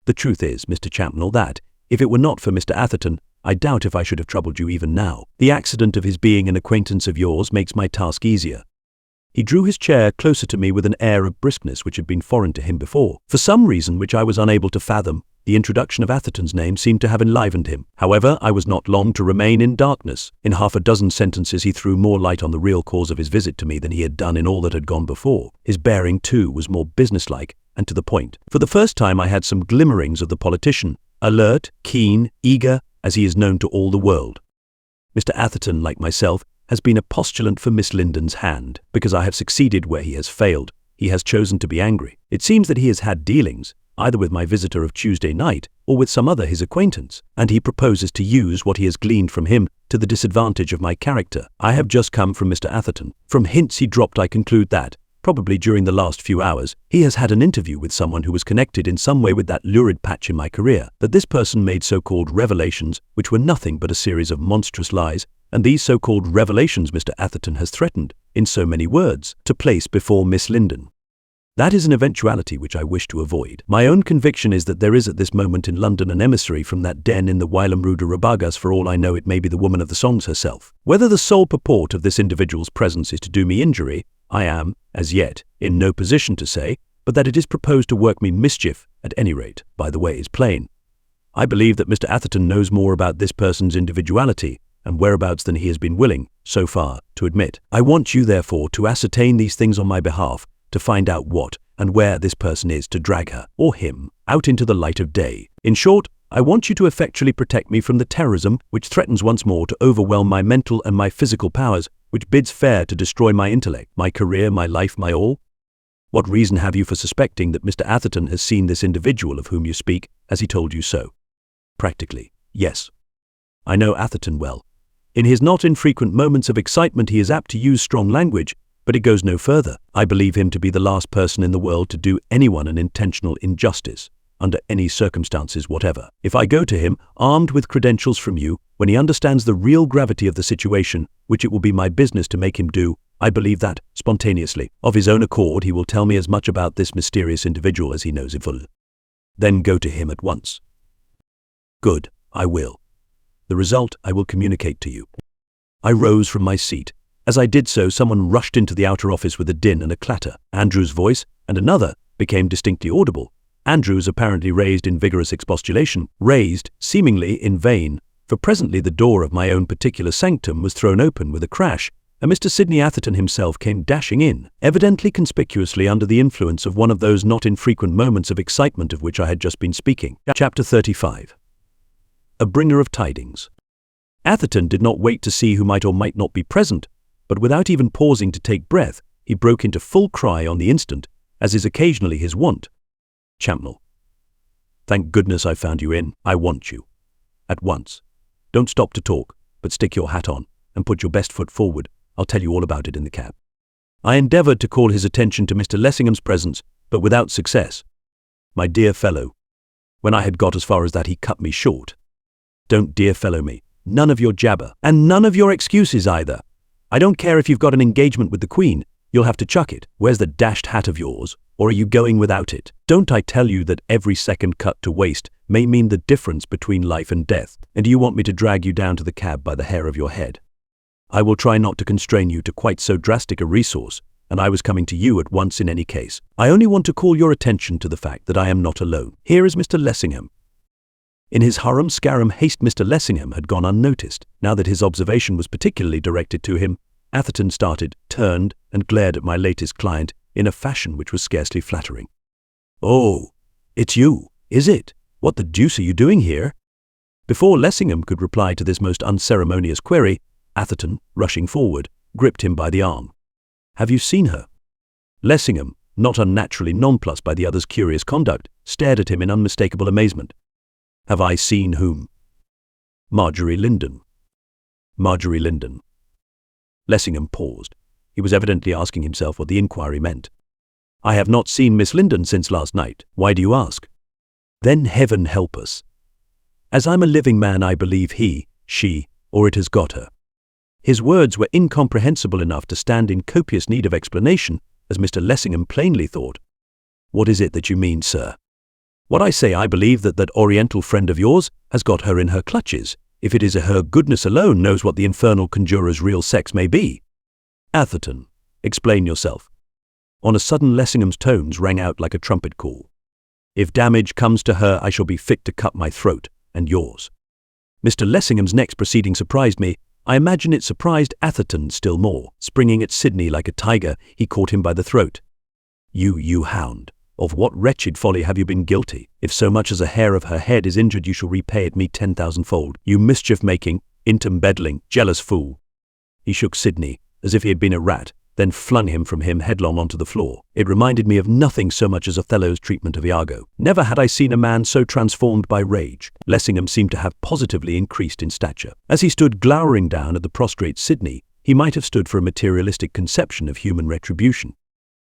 Speaker 1: The truth is, Mr. Champnell, that, if it were not for Mr. Atherton, I doubt if I should have troubled you even now. The accident of his being an acquaintance of yours makes my task easier. He drew his chair closer to me with an air of briskness which had been foreign to him before. For some reason which I was unable to fathom, the introduction of Atherton's name seemed to have enlivened him. However, I was not long to remain in darkness. In half a dozen sentences he threw more light on the real cause of his visit to me than he had done in all that had gone before. His bearing, too, was more businesslike and to the point. For the first time I had some glimmerings of the politician, alert, keen, eager, as he is known to all the world. Mr. Atherton, like myself, has been a postulant for Miss Linden's hand. Because I have succeeded where he has failed, he has chosen to be angry. It seems that he has had dealings, either with my visitor of Tuesday night or with some other his acquaintance, and he proposes to use what he has gleaned from him to the disadvantage of my character. I have just come from Mr. Atherton. From hints he dropped I conclude that, probably during the last few hours, he has had an interview with someone who was connected in some way with that lurid patch in my career, that this person made so-called revelations which were nothing but a series of monstrous lies, and these so-called revelations Mr. Atherton has threatened, in so many words, to place before Miss Linden. That is an eventuality which I wish to avoid. My own conviction is that there is at this moment in London an emissary from that den in the whilom Rue de Rabagas. For all I know, it may be the woman of the songs herself. Whether the sole purport of this individual's presence is to do me injury, I am, as yet, in no position to say, but that it is proposed to work me mischief, at any rate, by the way, is plain. I believe that Mr. Atherton knows more about this person's individuality and whereabouts than he has been willing, so far, to admit. I want you, therefore, to ascertain these things on my behalf, to find out what and where this person is, to drag her, or him, out into the light of day. In short, I want you to effectually protect me from the terrorism which threatens once more to overwhelm my mental and my physical powers, which bids fair to destroy my intellect, my career, my life, my all. What reason have you for suspecting that Mr. Atherton has seen this individual of whom you speak? Has he told you so? Practically, yes. I know Atherton well. In his not infrequent moments of excitement he is apt to use strong language, but it goes no further. I believe him to be the last person in the world to do anyone an intentional injustice, under any circumstances whatever. If I go to him, armed with credentials from you, when he understands the real gravity of the situation, which it will be my business to make him do, I believe that, spontaneously, of his own accord, he will tell me as much about this mysterious individual as he knows in full. Then go to him at once. Good, I will. The result I will communicate to you. I rose from my seat. As I did so, someone rushed into the outer office with a din and a clatter. Andrew's voice, and another, became distinctly audible. Andrew's apparently raised in vigorous expostulation, raised, seemingly in vain, for presently the door of my own particular sanctum was thrown open with a crash, and Mr. Sidney Atherton himself came dashing in, evidently conspicuously under the influence of one of those not infrequent moments of excitement of which I had just been speaking. Chapter 35. A bringer of tidings. Atherton did not wait to see who might or might not be present, but without even pausing to take breath, he broke into full cry on the instant, as is occasionally his wont. Champnell. Thank goodness I found you in. I want you. At once. Don't stop to talk, but stick your hat on, and put your best foot forward. I'll tell you all about it in the cab. I endeavoured to call his attention to Mr. Lessingham's presence, but without success. My dear fellow. When I had got as far as that, he cut me short. Don't dear fellow me. None of your jabber. And none of your excuses either. I don't care if you've got an engagement with the Queen. You'll have to chuck it. Where's the dashed hat of yours? Or are you going without it? Don't I tell you that every second cut to waste may mean the difference between life and death? And do you want me to drag you down to the cab by the hair of your head? I will try not to constrain you to quite so drastic a resource, and I was coming to you at once in any case. I only want to call your attention to the fact that I am not alone. Here is Mr. Lessingham. In his harum-scarum haste, Mr. Lessingham had gone unnoticed. Now that his observation was particularly directed to him, Atherton started, turned, and glared at my latest client in a fashion which was scarcely flattering. "Oh, it's you, is it? What the deuce are you doing here?" Before Lessingham could reply to this most unceremonious query, Atherton, rushing forward, gripped him by the arm. "Have you seen her?" Lessingham, not unnaturally nonplussed by the other's curious conduct, stared at him in unmistakable amazement. "Have I seen whom?" "Marjorie Linden." "Marjorie Linden." Lessingham paused. He was evidently asking himself what the inquiry meant. "I have not seen Miss Linden since last night. Why do you ask?" "Then heaven help us. As I'm a living man, I believe he, she, or it has got her." His words were incomprehensible enough to stand in copious need of explanation, as Mr. Lessingham plainly thought. "What is it that you mean, sir?" "What I say, I believe that Oriental friend of yours has got her in her clutches, if it is her goodness alone knows what the infernal conjurer's real sex may be." "Atherton, explain yourself." On a sudden, Lessingham's tones rang out like a trumpet call. "If damage comes to her, I shall be fit to cut my throat, and yours." Mr. Lessingham's next proceeding surprised me. I imagine it surprised Atherton still more. Springing at Sidney like a tiger, he caught him by the throat. You hound! Of what wretched folly have you been guilty? If so much as a hair of her head is injured, you shall repay it me 10,000-fold. You mischief-making, inter-meddling, jealous fool." He shook Sidney, as if he had been a rat, then flung him from him headlong onto the floor. It reminded me of nothing so much as Othello's treatment of Iago. Never had I seen a man so transformed by rage. Lessingham seemed to have positively increased in stature. As he stood glowering down at the prostrate Sidney, he might have stood for a materialistic conception of human retribution.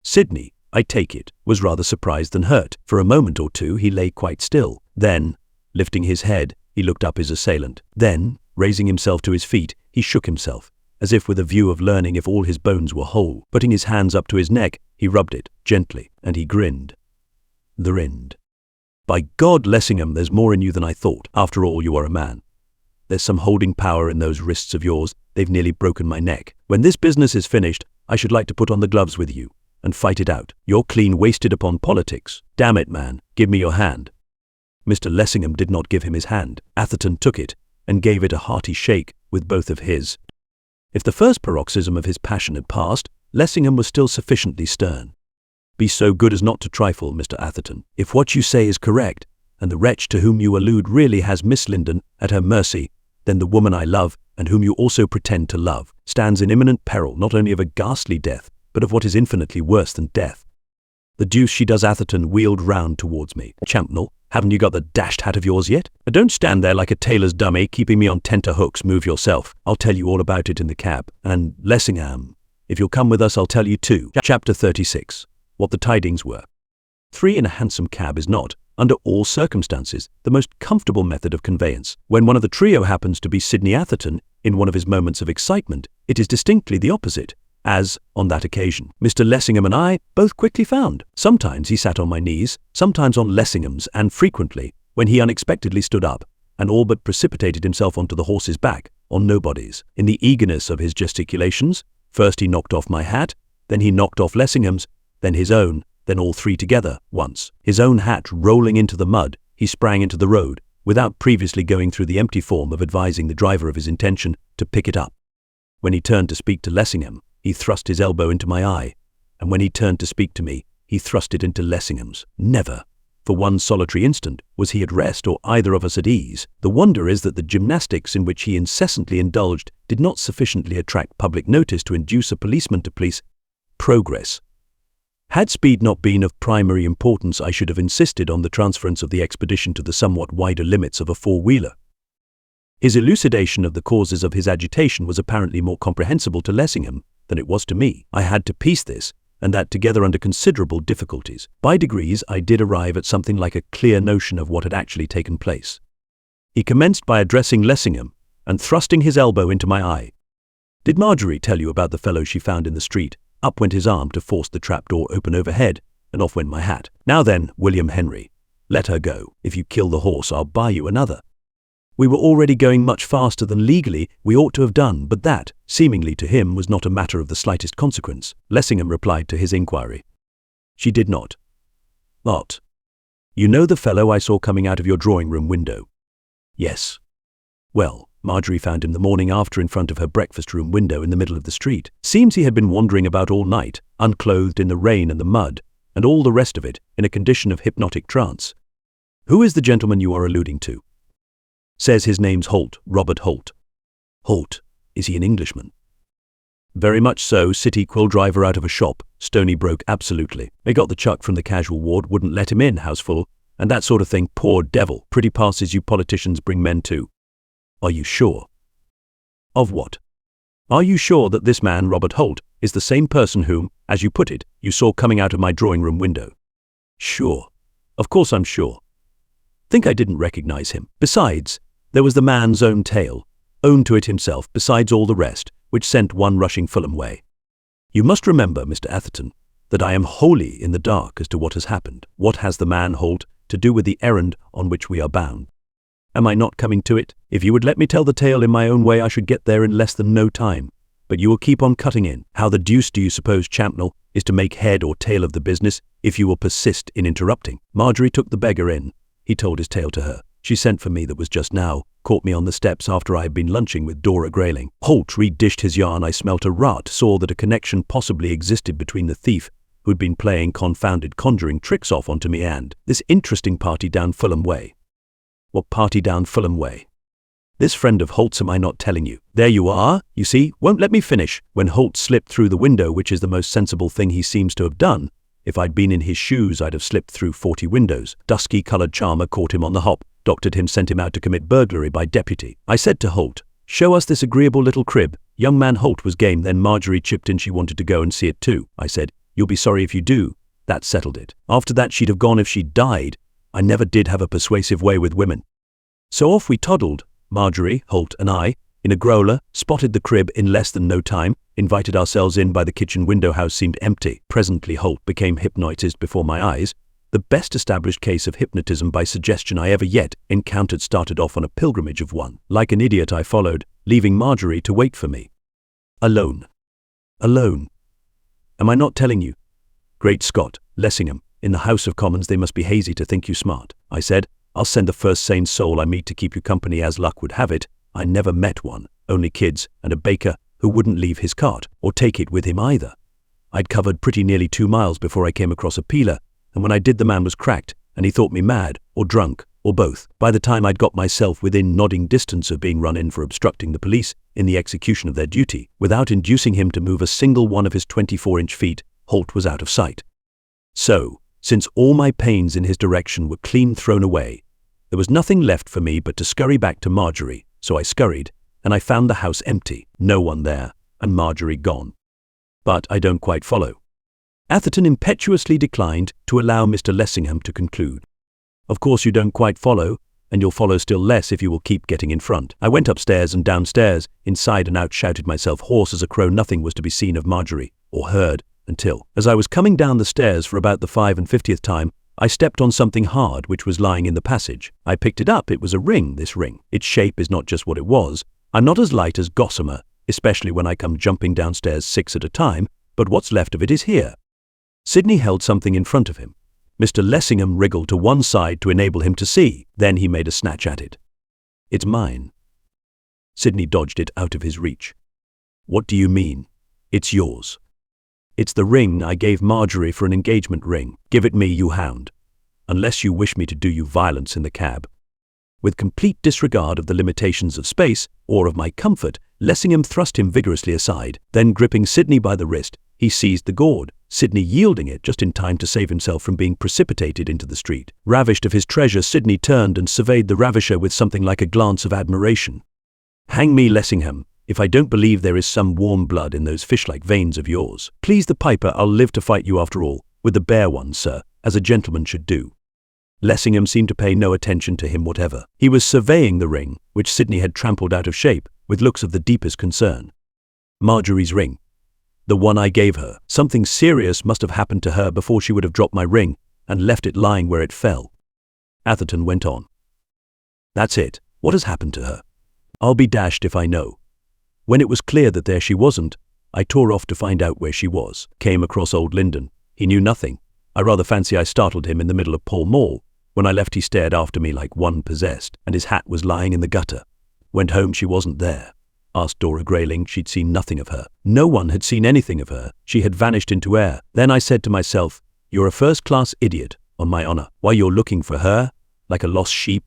Speaker 1: Sidney, I take it, was rather surprised than hurt. For a moment or two he lay quite still. Then, lifting his head, he looked up his assailant. Then, raising himself to his feet, he shook himself, as if with a view of learning if all his bones were whole. Putting his hands up to his neck, he rubbed it, gently, and he grinned. Grinned. "By God, Lessingham, there's more in you than I thought. After all, you are a man. There's some holding power in those wrists of yours. They've nearly broken my neck. When this business is finished, I should like to put on the gloves with you and fight it out. You're clean wasted upon politics. Damn it, man, give me your hand." Mr. Lessingham did not give him his hand. Atherton took it and gave it a hearty shake with both of his. If the first paroxysm of his passion had passed, Lessingham was still sufficiently stern. "Be so good as not to trifle, Mr. Atherton. If what you say is correct, and the wretch to whom you allude really has Miss Linden at her mercy, then the woman I love, and whom you also pretend to love, stands in imminent peril not only of a ghastly death, but of what is infinitely worse than death." "The deuce she does." Atherton wheeled round towards me. "Champnell, haven't you got the dashed hat of yours yet? Don't stand there like a tailor's dummy, keeping me on tenterhooks. Move yourself. I'll tell you all about it in the cab. And, Lessingham, if you'll come with us, I'll tell you too." Chapter 36. What the tidings were. 3 in a hansom cab is not, under all circumstances, the most comfortable method of conveyance. When one of the trio happens to be Sidney Atherton, in one of his moments of excitement, it is distinctly the opposite, as, on that occasion, Mr. Lessingham and I both quickly found. Sometimes he sat on my knees, sometimes on Lessingham's, and frequently, when he unexpectedly stood up, and all but precipitated himself onto the horse's back, on nobody's. In the eagerness of his gesticulations, first he knocked off my hat, then he knocked off Lessingham's, then his own, then all three together, once. His own hat rolling into the mud, he sprang into the road, without previously going through the empty form of advising the driver of his intention to pick it up. When he turned to speak to Lessingham, he thrust his elbow into my eye, and when he turned to speak to me, he thrust it into Lessingham's. Never, for one solitary instant, was he at rest or either of us at ease. The wonder is that the gymnastics in which he incessantly indulged did not sufficiently attract public notice to induce a policeman to police progress. Had speed not been of primary importance, I should have insisted on the transference of the expedition to the somewhat wider limits of a four-wheeler. His elucidation of the causes of his agitation was apparently more comprehensible to Lessingham than it was to me. I had to piece this and that together under considerable difficulties. By degrees, I did arrive at something like a clear notion of what had actually taken place. He commenced by addressing Lessingham, and thrusting his elbow into my eye. "Did Marjorie tell you about the fellow she found in the street?" Up went his arm to force the trapdoor open overhead, and off went my hat. "Now then, William Henry, let her go. If you kill the horse, I'll buy you another." We were already going much faster than legally we ought to have done, but that, seemingly to him, was not a matter of the slightest consequence. Lessingham replied to his inquiry. "She did not." "What? You know the fellow I saw coming out of your drawing-room window?" "Yes." "Well, Marjorie found him the morning after in front of her breakfast-room window in the middle of the street. Seems he had been wandering about all night, unclothed in the rain and the mud, and all the rest of it, in a condition of hypnotic trance." "Who is the gentleman you are alluding to?" "Says his name's Holt, Robert Holt." "Holt? Is he an Englishman?" "Very much so. City quill driver out of a shop. Stony broke absolutely. They got the chuck from the casual ward, wouldn't let him in, house full, and that sort of thing. Poor devil. Pretty passes you politicians bring men to." "Are you sure?" "Of what?" "Are you sure that this man, Robert Holt, is the same person whom, as you put it, you saw coming out of my drawing-room window?" "Sure. Of course I'm sure. Think I didn't recognize him. Besides, there was the man's own tale, owned to it himself, besides all the rest, which sent one rushing Fulham way. You must remember, Mr. Atherton, that I am wholly in the dark as to what has happened. What has the man Holt to do with the errand on which we are bound? Am I not coming to it? If you would let me tell the tale in my own way, I should get there in less than no time. But you will keep on cutting in. How the deuce do you suppose Champnell is to make head or tail of the business if you will persist in interrupting?" Marjorie took the beggar in. He told his tale to her. "She sent for me, that was just now, caught me on the steps after I had been lunching with Dora Grayling. Holt redished his yarn. I smelt a rat, saw that a connection possibly existed between the thief who'd been playing confounded conjuring tricks off onto me and this interesting party down Fulham Way." "What party down Fulham Way?" "This friend of Holt's, am I not telling you?" "There you are, you see, won't let me finish. When Holt slipped through the window, which is the most sensible thing he seems to have done, if I'd been in his shoes I'd have slipped through 40 windows. Dusky-coloured charmer caught him on the hop, doctored him, sent him out to commit burglary by deputy. I said to Holt, 'Show us this agreeable little crib.' Young man Holt was game. Then Marjorie chipped in. She wanted to go and see it too. I said, 'You'll be sorry if you do.' That settled it. After that she'd have gone if she'd died. I never did have a persuasive way with women. So off we toddled, Marjorie, Holt and I, in a growler, spotted the crib in less than no time, invited ourselves in by the kitchen window. House seemed empty. Presently Holt became hypnotized before my eyes. The best established case of hypnotism by suggestion I ever yet encountered. Started off on a pilgrimage of one. Like an idiot I followed, leaving Marjorie to wait for me. Alone. Alone. Am I not telling you? Great Scott, Lessingham, in the House of Commons they must be hazy to think you smart. I said, I'll send the first sane soul I meet to keep you company. As luck would have it, I never met one, only kids and a baker who wouldn't leave his cart, or take it with him either. I'd covered pretty nearly 2 miles before I came across a peeler, and when I did the man was cracked, and he thought me mad, or drunk, or both. By the time I'd got myself within nodding distance of being run in for obstructing the police in the execution of their duty, without inducing him to move a single one of his 24-inch feet, Holt was out of sight. So, since all my pains in his direction were clean thrown away, there was nothing left for me but to scurry back to Marjorie. So I scurried, and I found the house empty, no one there, and Marjorie gone. But I don't quite follow. Atherton impetuously declined to allow Mr. Lessingham to conclude. Of course you don't quite follow, and you'll follow still less if you will keep getting in front. I went upstairs and downstairs, inside and out, shouted myself hoarse as a crow. Nothing was to be seen of Marjorie, or heard, until, as I was coming down the stairs for about the 55th time, I stepped on something hard which was lying in the passage. I picked it up. It was a ring, this ring. Its shape is not just what it was. I'm not as light as gossamer, especially when I come jumping downstairs 6 at a time, but what's left of it is here. Sidney held something in front of him. Mr. Lessingham wriggled to one side to enable him to see. Then he made a snatch at it. It's mine. Sidney dodged it out of his reach. What do you mean? It's yours. It's the ring I gave Marjorie for an engagement ring. Give it me, you hound. Unless you wish me to do you violence in the cab. With complete disregard of the limitations of space, or of my comfort, Lessingham thrust him vigorously aside. Then gripping Sidney by the wrist, he seized the gourd, Sidney yielding it just in time to save himself from being precipitated into the street. Ravished of his treasure, Sidney turned and surveyed the ravisher with something like a glance of admiration. Hang me, Lessingham, if I don't believe there is some warm blood in those fish-like veins of yours. Please the piper, I'll live to fight you after all, with the bare ones, sir, as a gentleman should do. Lessingham seemed to pay no attention to him whatever. He was surveying the ring, which Sydney had trampled out of shape, with looks of the deepest concern. Marjorie's ring. The one I gave her. Something serious must have happened to her before she would have dropped my ring and left it lying where it fell. Atherton went on. That's it. What has happened to her? I'll be dashed if I know. When it was clear that there she wasn't, I tore off to find out where she was. Came across old Linden. He knew nothing. I rather fancy I startled him in the middle of Pall Mall. When I left he stared after me like one possessed, and his hat was lying in the gutter. Went home, she wasn't there. Asked Dora Grayling, she'd seen nothing of her. No one had seen anything of her. She had vanished into air. Then I said to myself, you're a first-class idiot, on my honor. Why, you're looking for her, like a lost sheep.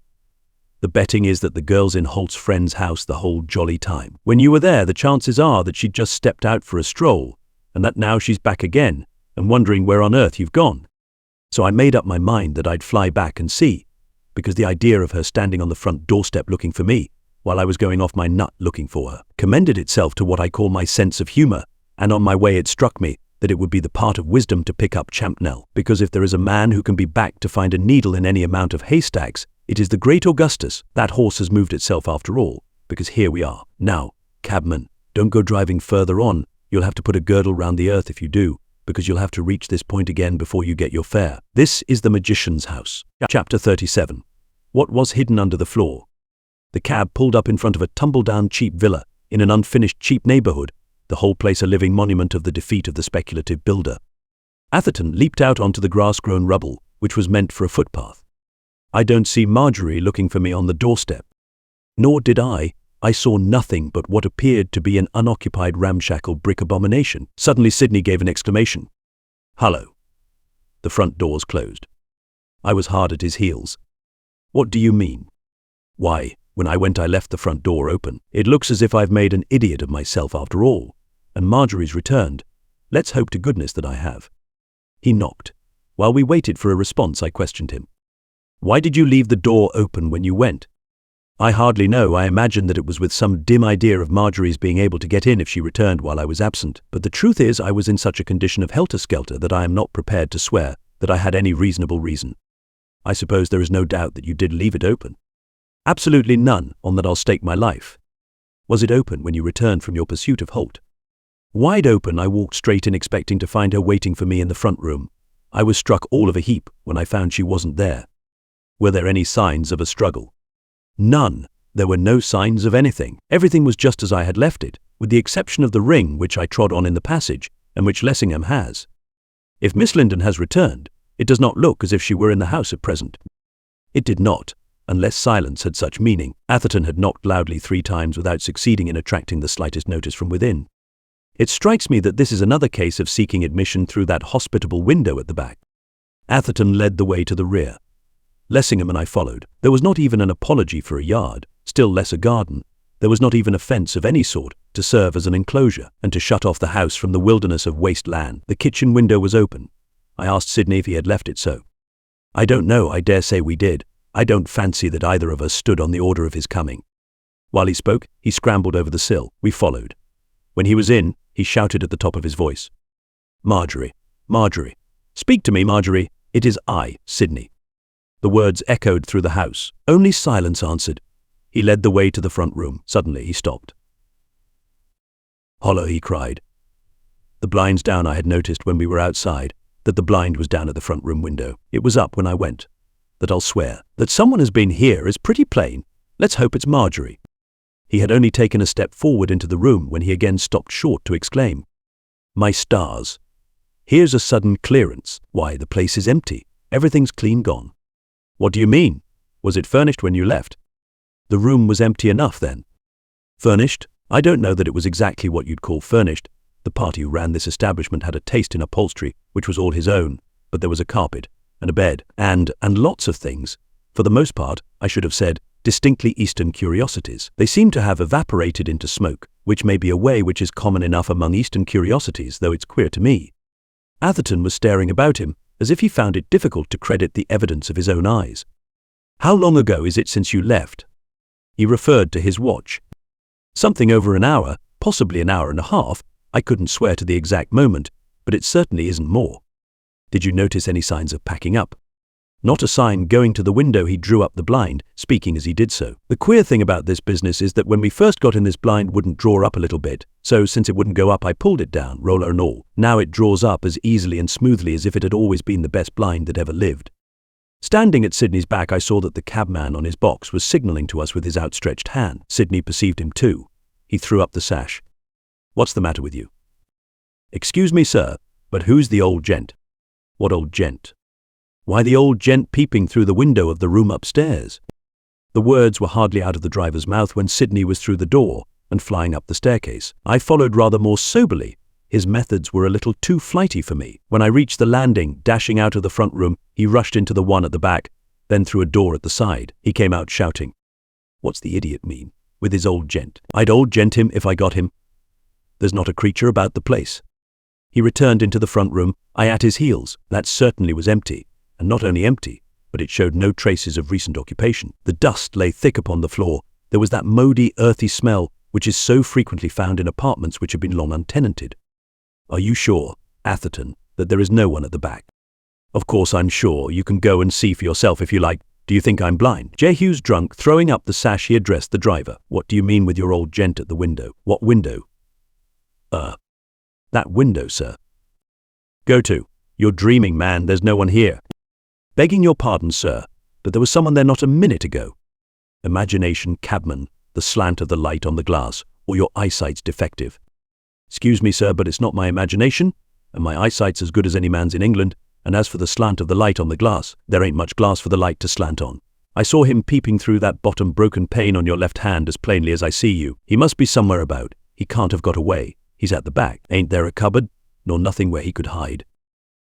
Speaker 1: The betting is that the girl's in Holt's friend's house the whole jolly time. When you were there, the chances are that she'd just stepped out for a stroll, and that now she's back again, and wondering where on earth you've gone. So I made up my mind that I'd fly back and see, because the idea of her standing on the front doorstep looking for me, while I was going off my nut looking for her, commended itself to what I call my sense of humor, and on my way it struck me that it would be the part of wisdom to pick up Champnell, because if there is a man who can be backed to find a needle in any amount of haystacks, it is the great Augustus. That horse has moved itself after all, because here we are. Now, cabman, don't go driving further on. You'll have to put a girdle round the earth if you do, because you'll have to reach this point again before you get your fare. This is the magician's house. Chapter 37. What was hidden under the floor? The cab pulled up in front of a tumble-down cheap villa in an unfinished cheap neighborhood, the whole place a living monument of the defeat of the speculative builder. Atherton leaped out onto the grass-grown rubble, which was meant for a footpath. I don't see Marjorie looking for me on the doorstep. Nor did I. I saw nothing but what appeared to be an unoccupied ramshackle brick abomination. Suddenly Sydney gave an exclamation. Hullo. The front doors closed. I was hard at his heels. What do you mean? Why, when I went I left the front door open. It looks as if I've made an idiot of myself after all. And Marjorie's returned. Let's hope to goodness that I have. He knocked. While we waited for a response, I questioned him. Why did you leave the door open when you went? I hardly know. I imagined that it was with some dim idea of Marjorie's being able to get in if she returned while I was absent. But the truth is I was in such a condition of helter-skelter that I am not prepared to swear that I had any reasonable reason. I suppose there is no doubt that you did leave it open. Absolutely none, on that I'll stake my life. Was it open when you returned from your pursuit of Holt? Wide open. I walked straight in expecting to find her waiting for me in the front room. I was struck all of a heap when I found she wasn't there. Were there any signs of a struggle? None. There were no signs of anything. Everything was just as I had left it, with the exception of the ring which I trod on in the passage, and which Lessingham has. If Miss Linden has returned, it does not look as if she were in the house at present. It did not, unless silence had such meaning. Atherton had knocked loudly 3 times without succeeding in attracting the slightest notice from within. It strikes me that this is another case of seeking admission through that hospitable window at the back. Atherton led the way to the rear. Lessingham and I followed. There was not even an apology for a yard, still less a garden. There was not even a fence of any sort to serve as an enclosure and to shut off the house from the wilderness of waste land. The kitchen window was open. I asked Sydney if he had left it so. I don't know. I dare say we did. I don't fancy that either of us stood on the order of his coming. While he spoke, he scrambled over the sill. We followed. When he was in, he shouted at the top of his voice. Marjorie, Marjorie. Speak to me, Marjorie. It is I, Sydney. The words echoed through the house. Only silence answered. He led the way to the front room. Suddenly he stopped. Hollow, he cried. The blinds down. I had noticed when we were outside that the blind was down at the front room window. It was up when I went. That I'll swear. That someone has been here is pretty plain. Let's hope it's Marjorie. He had only taken a step forward into the room when he again stopped short to exclaim. My stars. Here's a sudden clearance. Why, the place is empty. Everything's clean gone. What do you mean? Was it furnished when you left? The room was empty enough then. Furnished? I don't know that it was exactly what you'd call furnished. The party who ran this establishment had a taste in upholstery, which was all his own, but there was a carpet, and a bed, and lots of things. For the most part, I should have said, distinctly Eastern curiosities. They seem to have evaporated into smoke, which may be a way which is common enough among Eastern curiosities, though it's queer to me. Atherton was staring about him, as if he found it difficult to credit the evidence of his own eyes. How long ago is it since you left? He referred to his watch. Something over an hour, possibly an hour and a half. I couldn't swear to the exact moment, but it certainly isn't more. Did you notice any signs of packing up? Not a sign. Going to the window, he drew up the blind, speaking as he did so. The queer thing about this business is that when we first got in, this blind wouldn't draw up a little bit. So since it wouldn't go up, I pulled it down, roller and all. Now it draws up as easily and smoothly as if it had always been the best blind that ever lived. Standing at Sydney's back, I saw that the cabman on his box was signalling to us with his outstretched hand. Sydney perceived him too. He threw up the sash. "What's the matter with you?" "Excuse me, sir, but who's the old gent?" "What old gent?" "Why, the old gent peeping through the window of the room upstairs." The words were hardly out of the driver's mouth when Sydney was through the door and flying up the staircase. I followed rather more soberly. His methods were a little too flighty for me. When I reached the landing, dashing out of the front room, he rushed into the one at the back, then through a door at the side. He came out shouting, "What's the idiot mean with his old gent? I'd old gent him if I got him. There's not a creature about the place." He returned into the front room, I at his heels. That certainly was empty. And not only empty, but it showed no traces of recent occupation. The dust lay thick upon the floor. There was that mouldy, earthy smell which is so frequently found in apartments which have been long untenanted. "Are you sure, Atherton, that there is no one at the back?" "Of course I'm sure. You can go and see for yourself if you like. Do you think I'm blind?" Jehu's drunk. Throwing up the sash, he addressed the driver. "What do you mean with your old gent at the window?" "What window?" That window, sir." "Go to. You're dreaming, man. There's no one here." "Begging your pardon, sir, but there was someone there not a minute ago." "Imagination, cabman, the slant of the light on the glass, or your eyesight's defective." "Excuse me, sir, but it's not my imagination, and my eyesight's as good as any man's in England, and as for the slant of the light on the glass, there ain't much glass for the light to slant on. I saw him peeping through that bottom broken pane on your left hand as plainly as I see you. He must be somewhere about. He can't have got away. He's at the back. Ain't there a cupboard, nor nothing where he could hide?"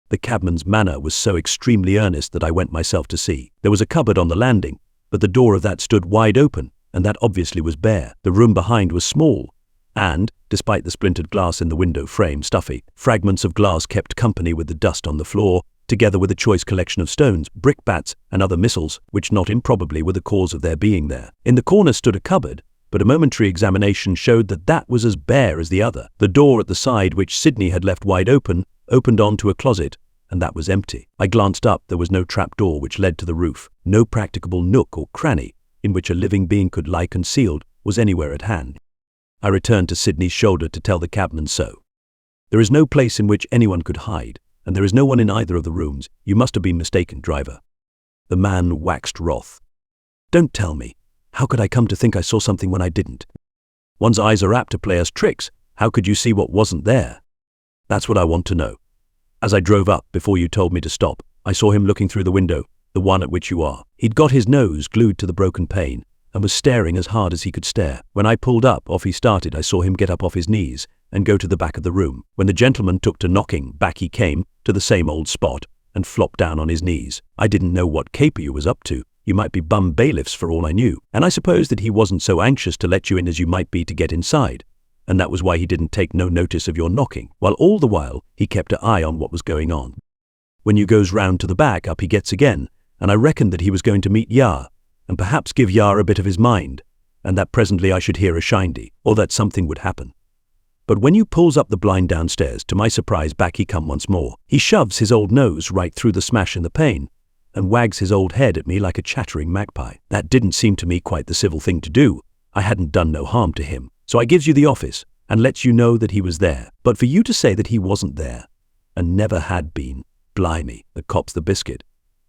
Speaker 1: The cabman's manner was so extremely earnest that I went myself to see. There was a cupboard on the landing, but the door of that stood wide open, and that obviously was bare. The room behind was small, and, despite the splintered glass in the window frame stuffy, fragments of glass kept company with the dust on the floor, together with a choice collection of stones, brickbats, and other missiles, which not improbably were the cause of their being there. In the corner stood a cupboard, but a momentary examination showed that that was as bare as the other. The door at the side, which Sydney had left wide open, opened on to a closet, and that was empty. I glanced up. There was no trapdoor which led to the roof. No practicable nook or cranny in which a living being could lie concealed was anywhere at hand. I returned to Sydney's shoulder to tell the cabman so. "There is no place in which anyone could hide, and there is no one in either of the rooms. You must have been mistaken, driver." The man waxed wroth. "Don't tell me. How could I come to think I saw something when I didn't? One's eyes are apt to play us tricks. How could you see what wasn't there? That's what I want to know. As I drove up, before you told me to stop, I saw him looking through the window, the one at which you are. He'd got his nose glued to the broken pane, and was staring as hard as he could stare. When I pulled up, off he started. I saw him get up off his knees and go to the back of the room. When the gentleman took to knocking, back he came, to the same old spot, and flopped down on his knees. I didn't know what caper you was up to. You might be bum bailiffs for all I knew, and I suppose that he wasn't so anxious to let you in as you might be to get inside, and that was why he didn't take no notice of your knocking, while all the while he kept an eye on what was going on. When you goes round to the back, up he gets again, and I reckoned that he was going to meet Yar, and perhaps give Yar a bit of his mind, and that presently I should hear a shindy, or that something would happen. But when you pulls up the blind downstairs, to my surprise back he come once more. He shoves his old nose right through the smash in the pane, and wags his old head at me like a chattering magpie. That didn't seem to me quite the civil thing to do. I hadn't done no harm to him. So I gives you the office, and lets you know that he was there. But for you to say that he wasn't there, and never had been, blimey, the cop's the biscuit.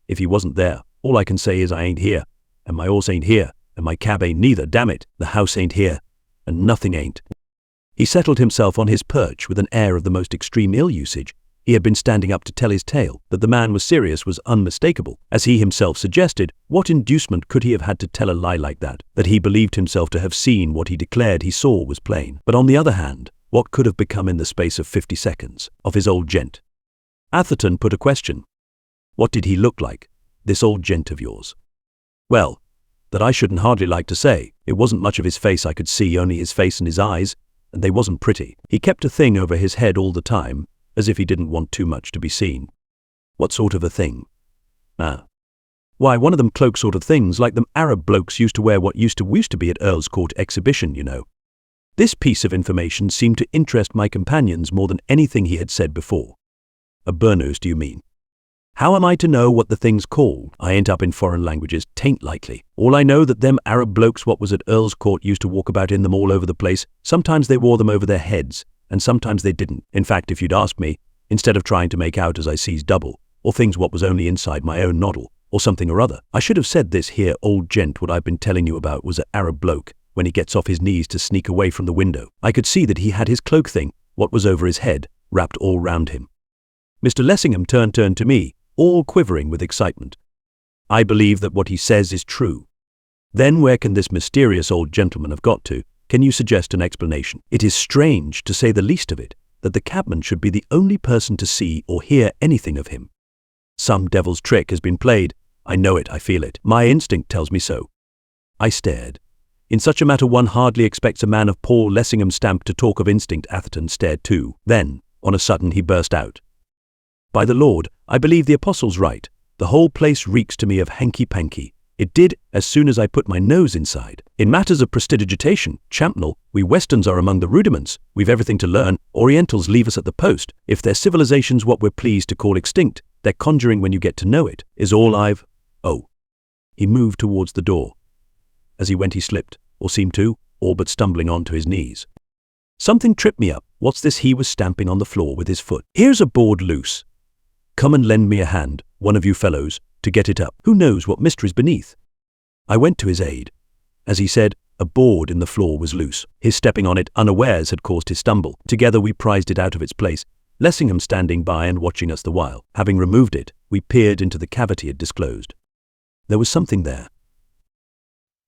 Speaker 1: If he wasn't there, all I can say is I ain't here, and my horse ain't here, and my cab ain't neither, damn it. The house ain't here, and nothing ain't. He settled himself on his perch with an air of the most extreme ill-usage. He had been standing up to tell his tale. That the man was serious was unmistakable. As he himself suggested, what inducement could he have had to tell a lie like that? That he believed himself to have seen what he declared he saw was plain. But on the other hand, what could have become in the space of 50 seconds of his old gent? Atherton put a question. What did he look like, this old gent of yours? Well, that I shouldn't hardly like to say. It wasn't much of his face I could see, only his face and his eyes, and they wasn't pretty. He kept a thing over his head all the time, as if he didn't want too much to be seen. What sort of a thing? Why, one of them cloak sort of things, like them Arab blokes used to wear what used to be at Earl's Court exhibition, you know. This piece of information seemed to interest my companions more than anything he had said before. A burnous, do you mean? How am I to know what the thing's called? I ain't up in foreign languages, tain't likely. All I know that them Arab blokes what was at Earl's Court used to walk about in them all over the place. Sometimes they wore them over their heads, and sometimes they didn't. In fact, if you'd asked me, instead of trying to make out as I sees double, or things what was only inside my own noddle, or something or other, I should have said this here old gent what I've been telling you about was a Arab bloke when he gets off his knees to sneak away from the window. I could see that he had his cloak thing, what was over his head, wrapped all round him. Mr. Lessingham turned to me, all quivering with excitement. I believe that what he says is true. Then where can this mysterious old gentleman have got to? Can you suggest an explanation? It is strange, to say the least of it, that the cabman should be the only person to see or hear anything of him. Some devil's trick has been played. I know it, I feel it. My instinct tells me so. I stared. In such a matter one hardly expects a man of Paul Lessingham's stamp to talk of instinct. Atherton stared too. Then, on a sudden, he burst out. By the Lord, I believe the apostle's right. The whole place reeks to me of hanky-panky. It did as soon as I put my nose inside. In matters of prestidigitation, Champnell, we Westerns are among the rudiments. We've everything to learn. Orientals leave us at the post. If their civilization's what we're pleased to call extinct, their conjuring when you get to know it is all I've... Oh. He moved towards the door. As he went he slipped, or seemed to, all but stumbling onto his knees. Something tripped me up. What's this? He was stamping on the floor with his foot. Here's a board loose. Come and lend me a hand, one of you fellows, to get it up. Who knows what mystery's beneath? I went to his aid. As he said, a board in the floor was loose. His stepping on it unawares had caused his stumble. Together we prized it out of its place, Lessingham standing by and watching us the while. Having removed it, we peered into the cavity it disclosed. There was something there.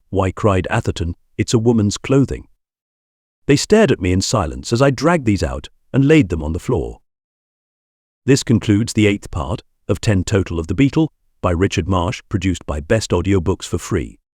Speaker 1: Why, cried Atherton, it's a woman's clothing. They stared at me in silence as I dragged these out and laid them on the floor. This concludes the 8th part of 10 total of The Beetle by Richard Marsh, produced by Best Audiobooks for free.